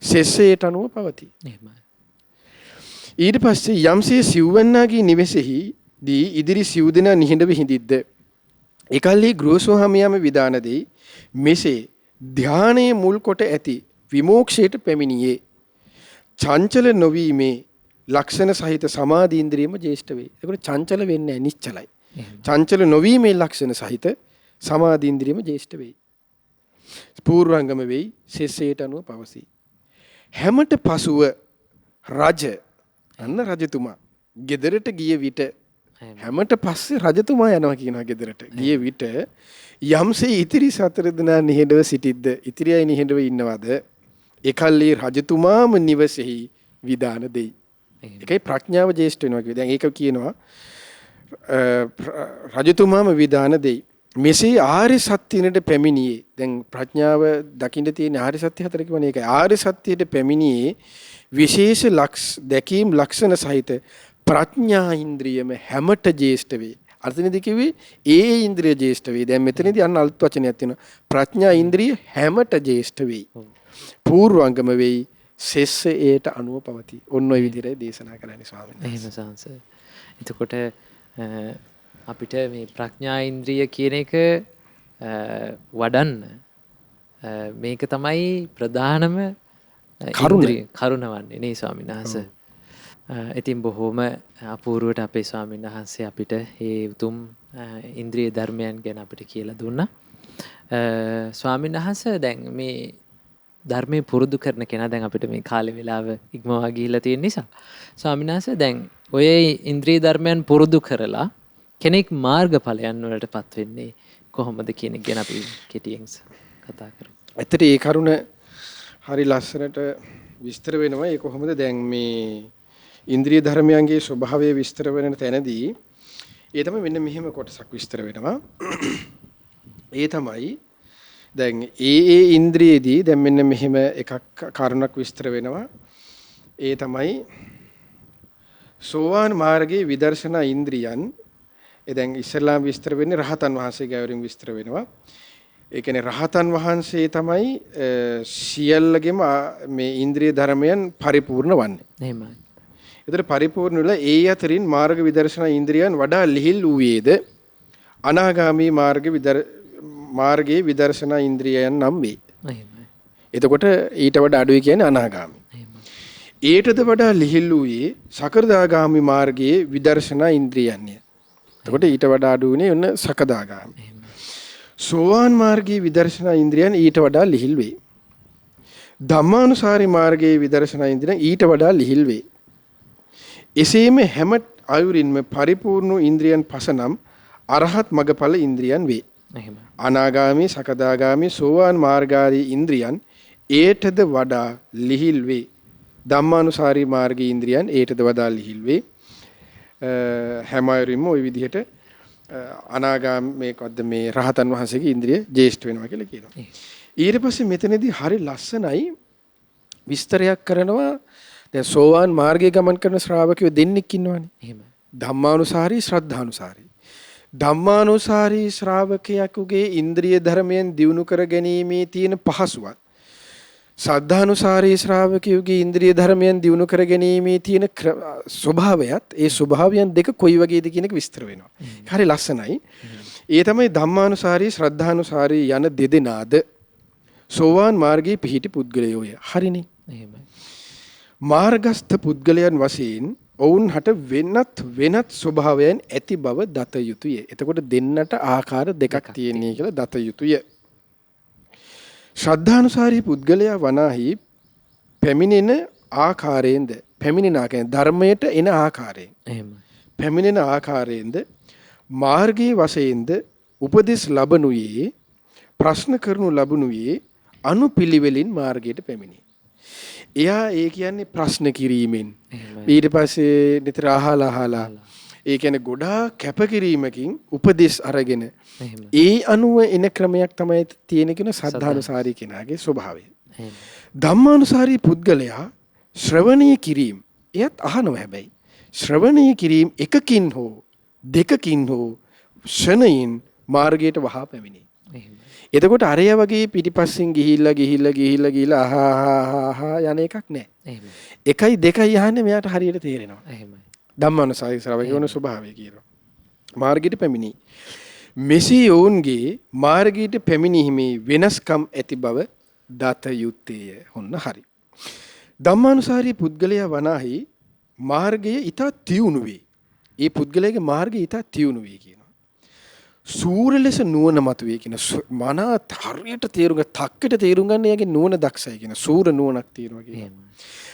ශෙස්සයට අනුව පවතී. එහෙමයි. ඊට පස්සේ යම්සේ සිව්වන්නාගේ නිවෙසෙහි දී ඉදිරි සිව් දෙනා නිහඬව හිඳිද්ද. එකල්හි ගෘහ ස්වාමියාම විධාන දෙයි. මෙසේ ධානයේ මුල් කොට ඇති විමෝක්ෂයට පැමිණියේ චංචල නොවීමේ ලක්ෂණ සහිත සමාධි ඉන්ද්‍රියම ජේෂ්ඨ වේ. ඒකට චංචල වෙන්නේ නැහැ නිශ්චලයි. චංචල නොවීමේ ලක්ෂණ සහිත සමාධි ඉන්ද්‍රියම ජේෂ්ඨ වෙයි. පූර්වංගම වෙයි සෙස්සේට අනුව පවසී. හැමට පසුව රජ අන්න රජතුමා ගෙදරට ගිය විට හැමට පස්සේ රජතුමා යනවා කියනවා ගෙදරට. ගිය විට යම්සේ ඉතිරි සතර දෙනා නිහඬව සිටිද්ද ඉතිරි අය නිහඬව ඉන්නවද එකල්ලි රජතුමාම නිවසෙහි විධාන දෙයි. ඒකයි ප්‍රඥාව ජේෂ්ඨ වෙනවා කියන්නේ. දැන් ඒක කියනවා රජතුමාම විධාන දෙයි. මෙසේ ආර්ය සත්‍යයට පැමිණියේ. දැන් ප්‍රඥාව දකින්න තියෙන ආර්ය සත්‍ය හතර කියන්නේ ඒකයි. ආර්ය සත්‍යයට පැමිණියේ විශේෂ දැකීම් ලක්ෂණ සහිත ප්‍රඥා ඉන්ද්‍රියම හැමට ජේෂ්ඨ වේ. අර්ථනේදී කිව්වේ ඒ ඉන්ද්‍රිය ජේෂ්ඨ වේ. දැන් මෙතනදී අන්න අලුත් වචනයක් තියෙනවා. ප්‍රඥා ඉන්ද්‍රිය හැමට ජේෂ්ඨ වෙයි. පූර්වංගම වෙයි සෙස්ස ඒට අනුව පවතී. ඔන්න ඔය විදිහට දේශනා කරන්නේ ස්වාමීන් වහන්සේ. එහෙම සංස. එතකොට අපිට මේ ප්‍රඥා ඉන්ද්‍රිය කියන එක වඩන්න මේක තමයි ප්‍රධානම කරුණ වන්නේ නේ ස්වාමීන් වහන්සේ. ඉතින් බොහොම අපූර්වට අපේ ස්වාමීන් වහන්සේ අපිට මේ උතුම් ඉන්ද්‍රිය ධර්මයන් ගැන අපිට කියලා දුන්නා. ස්වාමීන් වහන්සේ දැන් මේ ධර්මයේ පුරුදු කරන කෙනා දැන් අපිට මේ කාලේ වෙලාව ඉක්මවා ගිහිල්ලා තියෙන නිසා ස්වාමීන් වහන්සේ දැන් ඔය ඉන්ද්‍රිය ධර්මයන් පුරුදු කරලා කෙනෙක් මාර්ගඵලයන් වලටපත් වෙන්නේ කොහොමද කියන එක ගැන අපි කෙටියෙන් කතා කරමු. ඇත්තට ඒ කරුණ හරි ලස්සනට විස්තර වෙනවා. ඒ කොහොමද දැන් මේ ඉන්ද්‍රිය ධර්මයන්ගේ ස්වභාවය විස්තර වෙන තැනදී ඒ තමයි මෙන්න මෙහෙම කොටසක් විස්තර වෙනවා. ඒ තමයි දැන් ඒ ඉන්ද්‍රියේදී දැන් මෙන්න මෙහෙම එකක් කාරණක් විස්තර වෙනවා. ඒ තමයි සෝවාන් මාර්ගයේ විදර්ශනා ඉන්ද්‍රියන්. ඒ දැන් ඉස්ලාම් විස්තර වෙන්නේ රහතන් වහන්සේගේ අයුරින් විස්තර වෙනවා. ඒ කියන්නේ රහතන් වහන්සේ තමයි සියල්ලගෙම මේ ඉන්ද්‍රිය ධර්මයන් පරිපූර්ණ වන්නේ. එහෙමයි. ඒතර පරිපූර්ණ වෙලා ඒ අතරින් මාර්ග විදර්ශනා ඉන්ද්‍රියන් වඩා ලිහිල් වූයේද අනාගාමී මාර්ගයේ විදර්ශනා ඉන්ද්‍රියයන් නම් වේ. එහෙමයි. එතකොට ඊට වඩා අඩුයි කියන්නේ අනාගාමී. එහෙමයි. ඊටද වඩා ලිහිල් වූයේ සකදාගාමී මාර්ගයේ විදර්ශනා ඉන්ද්‍රියන්ය. එතකොට ඊට වඩා අඩු වෙන්නේ ඔන්න සකදාගාමී. සෝවාන් මාර්ගයේ විදර්ශනා ඉන්ද්‍රියන් ඊට වඩා ලිහිල් වේ. ධම්මානුසාරී මාර්ගයේ විදර්ශනා ඉන්ද්‍රියන් ඊට වඩා ලිහිල් වේ. එසේම හැම අයුරින්ම පරිපූර්ණ ඉන්ද්‍රියන් පසනම් අරහත් මගඵල ඉන්ද්‍රියන් වේ. එහෙමයි. අනාගාමී සකදාගාමී සෝවාන් මාර්ගාදී ඉන්ද්‍රියන් ඒටද වඩා ලිහිල් වේ. ධම්මානුසාරී මාර්ගයේ ඉන්ද්‍රියන් ඒටද වඩා ලිහිල් වේ. හැම අයුරින්ම ওই විදිහට අනාගාමීකවද මේ රහතන් වහන්සේගේ ඉන්ද්‍රිය ජේෂ්ඨ වෙනවා කියලා කියනවා. ඊට පස්සේ මෙතනදී හරි ලස්සනයි විස්තරයක් කරනවා. දැන් සෝවාන් මාර්ගයේ ගමන් කරන ශ්‍රාවකයෝ දෙන්නෙක් ඉන්නවනේ. එහෙමයි. ධම්මානුසාරී ශ්‍රද්ධානුසාරී. ධම්මානුසාරී ශ්‍රාවකයෙකුගේ ඉන්ද්‍රිය ධර්මයන් දියුණු කර ගැනීමේ තියෙන පහසුවත් සද්ධානුසාරී ශ්‍රාවකයෙකුගේ ඉන්ද්‍රිය ධර්මයන් දියුණු කර ගැනීමේ තියෙන ස්වභාවයත් ඒ ස්වභාවයන් දෙක කොයි වගේද කියන එක විස්තර වෙනවා. හරි ලස්සනයි. ඒ තමයි ධම්මානුසාරී ශ්‍රද්ධානුසාරී යන දෙදෙනාද සෝවාන් මාර්ගයේ පිහිටි පුද්ගලයෝය. හරිනේ. එහෙමයි. මාර්ගස්ථ පුද්ගලයන් වශයෙන් ඔවුන් හට වෙනත් ස්වභාවයන් ඇති බව දත යුතුය. එතකොට දෙන්නට ආකාර දෙකක් තියෙන්නේ කියලා දත යුතුය. ශ්‍රද්ධානුසාරී පුද්ගලයා වනාහි පැමිණෙන ආකාරයෙන්ද ධර්මයට එන ආකාරයෙන් එහෙමයි. පැමිණෙන ආකාරයෙන්ද මාර්ගයේ වශයෙන්ද උපදෙස් ලබනුයේ ප්‍රශ්න කරනු ලබනුයේ අනුපිළිවෙලින් මාර්ගයට පැමිණේ. එයා ඒ කියන්නේ ප්‍රශ්න කිරීමෙන් ඊට පස්සේ නිතර අහලා ඒ කියන්නේ ගොඩාක් කැපකිරීමකින් උපදෙස් අරගෙන ඒ අනුව එන ක්‍රමයක් තමයි තියෙන කියන සද්ධානුසාරී කෙනාගේ ස්වභාවය. ධම්මානුසාරී පුද්ගලයා ශ්‍රවණය කිරීම එයත් අහනවා. හැබැයි ශ්‍රවණය කිරීම එකකින් හෝ දෙකකින් හෝ ෂණයින් මාර්ගයට වහා පැමිණේ. එතකොට අරය වගේ පිටිපස්සෙන් ගිහිල්ලා අහා යන එකක් නැහැ. එකයි දෙකයි යහන්නේ මෙයාට හරියට තේරෙනවා. ධම්මානුසාරී ශ්‍රාවකයෝන ස්වභාවය කියනවා. මාර්ගයට පැමිණි. මෙසේ ඔවුන්ගේ මාර්ගයට පැමිණීමේ වෙනස්කම් ඇති බව දත යුත්තේය. හොන්න හරි. ධම්මානුසාරී පුද්ගලයා වනාහි මාර්ගය ඊට තියුණු වේ. ඒ පුද්ගලයාගේ මාර්ගය ඊට තියුණු වේ කියනවා. සූර ලෙස නුවණ මතුවේ කියන මනා හරියට තේරුම් ගන්න තක්කෙට තේරුම් ගන්න එයාගේ නුවණ දක්ෂයි කියන සූර නුවණක් තියෙනවා කියනවා.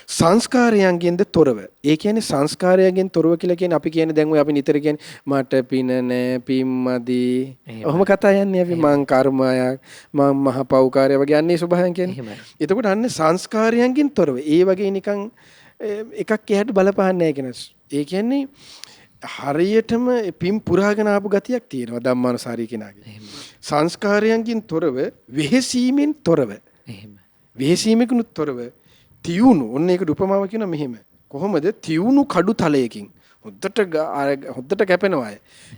සංස්කාරයන්ගෙන්ද තොරව. ඒ කියන්නේ සංස්කාරයන්ගෙන් තොරව කියලා කියන්නේ අපි කියන්නේ දැන් ඔය අපි නිතර කියන්නේ මට පින නැහැ පිම්මදි. ඔහොම කතා යන්නේ අපි මං කර්මයක් මං මහ පව්කාරය වගේ යන්නේ ස්වභාවයෙන් කියන්නේ. එතකොට අන්න සංස්කාරයන්ගෙන් තොරව. ඒ වගේ නිකන් එකක් එහාට බලපාන්නේ නැහැ කියන. ඒ කියන්නේ හරියටම පින් පුරාගෙන ආපු ගතියක් තියෙනවා ධම්මානුසාරී කෙනාගේ. සංස්කාරයන්ගෙන් තොරව වෙහෙසීමෙන් තොරව. වෙහෙසීමකිනුත් තොරව තියුණු ඔන්න ඒකට උපමාව කියන මෙහෙම. කොහොමද තියුණු කඩු තලයකින් හොද්දට කැපෙනවා.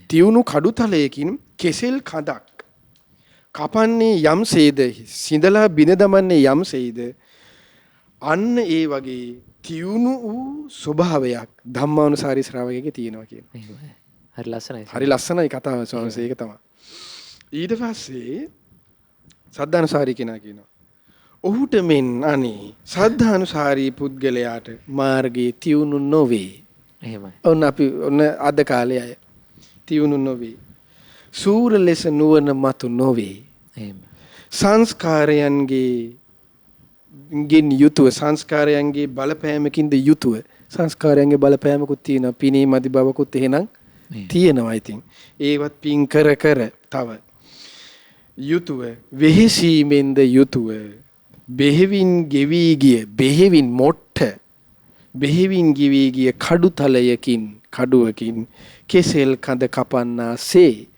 තියුණු කඩු තලයකින් කෙසෙල් කඳක් කපන්නේ යම්සේද සිඳලා බින දමන්නේ යම්සේද අන්න ඒ වගේ තියුණු වූ ස්වභාවයක් ධම්මානුසාරී ශ්‍රාවකයෙක්ගේ තියෙනවා කියනවා. හරි ලස්සනයි. හරි ලස්සනයි කතාව ස්වාමීන් වහන්සේ. ඒක තමයි. ඊට පස්සේ සද්ධානුසාරී කෙනා කියනවා. ඔහුට මෙන් අනේ සද්ධානුසාරී පුද්ගලයාට මාර්ගයේ තියුණු නොවේ. එහෙමයි. ඔන්න අද කාලේ අය තියුණු නොවේ. සූර ලෙස නුවණ මතු නොවේ. එහෙම. සංස්කාරයන්ගේ ගෙන් යුතුව සංස්කාරයන්ගේ බලපෑමකින්ද යුතුව සංස්කාරයන්ගේ බලපෑමකුත් තියෙනවා. පිනේ මදි බවකුත් එහෙනම් තියෙනවා. ඉතින් ඒවත් පින් කර කර තව යුතුව වෙහෙසීමෙන්ද යුතුව බෙහෙවින් ගෙවි ගිය බෙහෙවින් මොට්ට බෙහෙවින් ගෙවි ගිය කඩුතලයකින් කඩුවකින් කෙසෙල් කඳ කපන්නාසේ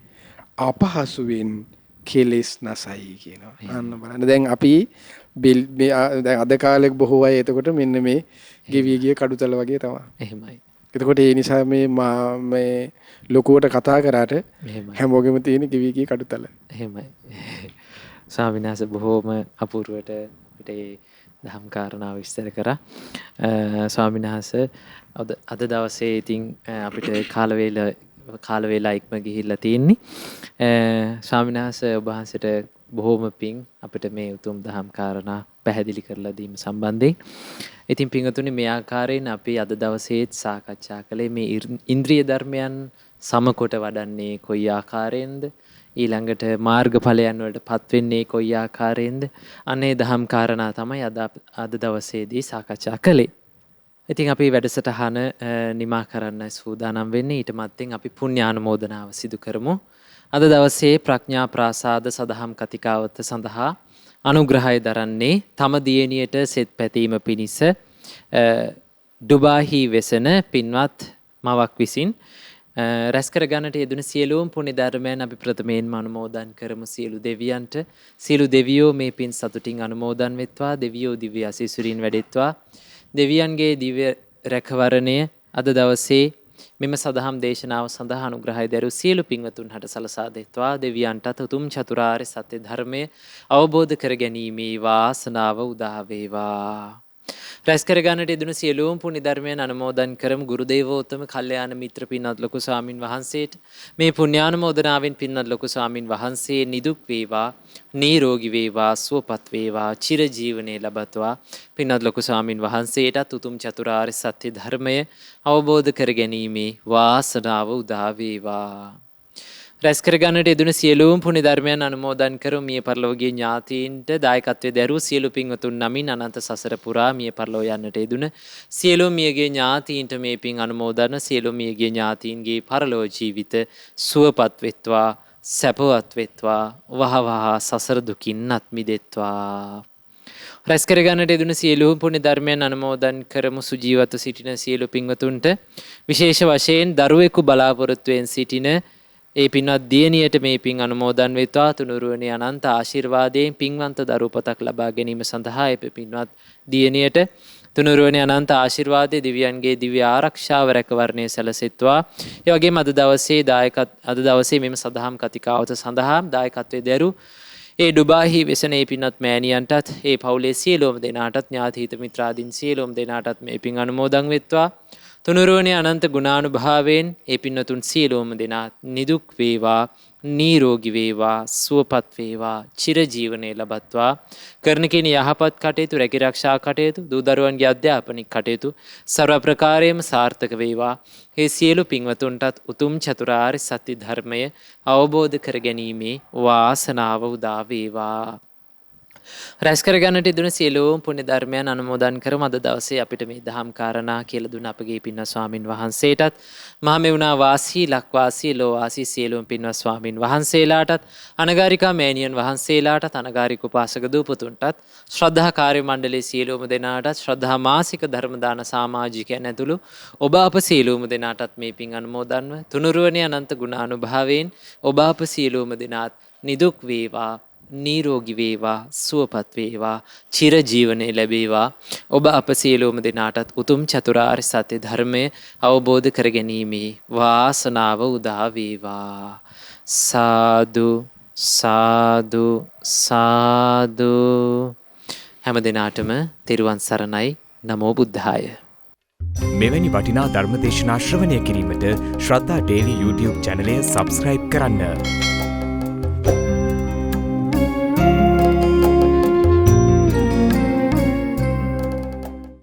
අපහසුවෙන් කෙලෙස් නැසයි කියනවා. අන්න බලන්න දැන් අපි දැන් අද කාලේ බොහෝ අය එතකොට මෙන්න මේ ගෙවි ගිය කඩුතල වගේ තමයි. එහෙමයි. එතකොට ඒ නිසා මේ ලොකුවට කතා කරාට හැමෝගෙම තියෙන ගෙවි ගිය කඩුතල. එහෙමයි. ස්වාමීන් වහන්සේ බොහෝම අපූර්වට අපිට දහම් කාරණා විස්තර කරා. ස්වාමීන් වහන්සේ අද දවසේ ඉතින් අපිට කාල වේලා ඉක්ම ගිහිල්ලා තියෙන්නේ. ස්වාමීන් වහන්සේ ඔබ වහන්සේට බොහෝම පිං අපිට මේ උතුම් දහම් කාරණා පැහැදිලි කරලා දීම සම්බන්ධයෙන්. ඉතින් පින්වතුනි මේ ආකාරයෙන් අපි අද දවසේත් සාකච්ඡා කළේ මේ ඉන්ද්‍රිය ධර්මයන් සමකොට වඩන්නේ කොයි ආකාරයෙන්ද? ඊළඟට මාර්ගඵලයන් වලට පත් වෙන්නේ කොයි ආකාරයෙන්ද? අනේ දහම් කාරණා තමයි අද දවසේදී සාකච්ඡා කළේ. ඉතින් අපි වැඩසටහන නිමා කරන්න සූදානම් වෙන්නේ. ඊට මත්තෙන් අපි පුණ්‍යානුමෝදනාව සිදු කරමු. අද දවසේ ප්‍රඥා ප්‍රාසාද සදහම් කතිකාවත සඳහා අනුග්‍රහය දරන්නේ තම දියණියට සෙත් පැතීම පිණිස ඩුබාහි වෙසෙන පින්වත් මවක් විසින් රැස් කර ගන්නට යෙදුණු සියලුම පුණ්‍ය ධර්මයන් අපි ප්‍රථමයෙන්ම අනුමෝදන් කරමු සියලු දෙවියන්ට. සියලු දෙවියෝ මේ පින් සතුටින් අනුමෝදන් වෙත්වා. දෙවියෝ දිව්‍ය ආශිර්වාදයෙන් වැඩෙත්වා. දෙවියන්ගේ දිව්‍ය රැකවරණය අද දවසේ මෙම සදහම් දේශනාව සඳහා අනුග්‍රහය දරූ සියලු පින්වතුන් හට සලසා දෙත්වා. දෙවියන්ටත් උතුම් චතුරාර්ය සත්‍ය ධර්මය අවබෝධ කර ගැනීමේ වාසනාව උදා වේවා. රැස් කර ගන්නට යෙදුණු සියලුම පුණ්‍ය ධර්මයන් අනුමෝදන් කරමු. ගුරු දේවෝත්තම කල්යාණ මිත්‍ර පින්වත් ලොකු ස්වාමින් වහන්සේට මේ පුණ්‍යානුමෝදනාවෙන් පින්වත් ලොකු ස්වාමින් වහන්සේ නිදුක් වේවා, නිරෝගී වේවා, සුවපත් වේවා, චිරජීවනයේ ලබත්වා. පින්වත් ලොකු ස්වාමින් වහන්සේටත් උතුම් චතුරාර්ය සත්‍ය ධර්මය අවබෝධ කර ගැනීමේ වාසනාව උදා වේවා. රැස් කර ගන්නට යෙදුණු සියලුම පුණ්‍ය ධර්මයන් අනුමෝදන් කරමු. මිය පරලෝකීය ඥාතීන්ට දායකත්වයේ දරූ සියලු පින්වතුන් නමින් අනන්ත සසර පුරා මිය පරලෝ යන්නට යෙදුණු සියලුම මියගේ ඥාතීන්ට මේ පින් අනුමෝදන සියලු මියගේ ඥාතීන්ගේ පරලෝ ජීවිත සුවපත් වෙත්වා, සැපවත් වෙත්වා, වහවහ සසර දුකින් අත් මිදෙත්වා. රැස් කර ගන්නට යෙදුණු සියලුම පුණ්‍ය ධර්මයන් අනුමෝදන් කරමු. සුජීවත්ව සිටින සියලු පින්වතුන්ට විශේෂ වශයෙන් දරුවෙකු බලාපොරොත්තුවෙන් සිටින ඒ පින්වත් දියණියට මේ පින් අනුමෝදන් වෙත්වා. තුනුරුවනේ අනන්ත ආශිර්වාදයෙන් පින්වන්ත දරුපතක් ලබා ගැනීම සඳහා ඒ පින්වත් දියණියට තුනුරුවනේ අනන්ත ආශිර්වාදයේ දිව්‍යයන්ගේ දිව්‍ය ආරක්ෂාව රැකවරණය සැලසෙත්වා. ඒ වගේම අද දවසේ මෙම සදහම් කතිකාවත සඳහා දායකත්වයේ දරූ ඒ ඩුබාහි වෙසෙන ඒ පින්වත් මෑණියන්ටත් ඒ පවුලේ සියලුම දෙනාටත් ඥාති හිත මිත්‍රාදීන් සියලුම දෙනාටත් මේ පින් අනුමෝදන් වෙත්වා. තුනුරුවනේ අනන්ත ගුණානුභාවයෙන් ඒ පින්නතුන් සියලුම දෙනා නිදුක් වේවා, නිරෝගී වේවා, සුවපත් වේවා, චිරජීවනයේ ලබත්වා. කරන කින යහපත් කටයුතු, රැකිරක්ෂා කටයුතු, දූ දරුවන්ගේ අධ්‍යාපනික කටයුතු ਸਰව ප්‍රකාරයෙන්ම සාර්ථක වේවා. ඒ සියලු පින්වතුන්ටත් උතුම් චතුරාර්ය සත්‍ය ධර්මය අවබෝධ කර ගැනීමේ වාසනාව උදා වේවා. රැස් කරගන්නට ඉදුණ සියලුම පුණ්‍ය ධර්මයන් අනුමෝදන් කරමු. අද දවසේ අපිට මේ දහම් කාරණා කියලා දුන්න අපගේ පින්වත් ස්වාමින් වහන්සේටත්, මහමෙවුනා වාසී, ලක්වාසී, ලෝවාසී සියලුම පින්වත් ස්වාමින් වහන්සේලාටත්, අනගාരികා මෑණියන් වහන්සේලාටත්, අනගාരിക උපාසක දූපතුන්ටත්, ශ්‍රද්ධා කාර්ය මණ්ඩලයේ සියලුම දෙනාටත්, ශ්‍රද්ධා මාසික ධර්ම දාන සමාජිකයන් ඇතුළු ඔබ අප සියලුම දෙනාටත් මේ පින් අනුමෝදන්ව තුනුරුවනේ අනන්ත ගුණානුභාවයෙන් ඔබ අප සියලුම දෙනාත් නිදුක් වේවා, නිරෝගී වේවා, සුවපත් වේවා, චිරජීවනයේ ලැබේවා. ඔබ අප සියලුම දෙනාටත් උතුම් චතුරාර්ය සත්‍ය ධර්මය අවබෝධ කර ගැනීමේ වාසනාව උදා වේවා. සාදු සාදු සාදු. හැම දිනාටම තෙරුවන් සරණයි. නමෝ බුද්ධාය. මෙවැනි වටිනා ධර්ම දේශනා ශ්‍රවණය කිරීමට ශ්‍රද්ධා ඩේලි YouTube චැනලය සබස්ක්‍රයිබ් කරන්න.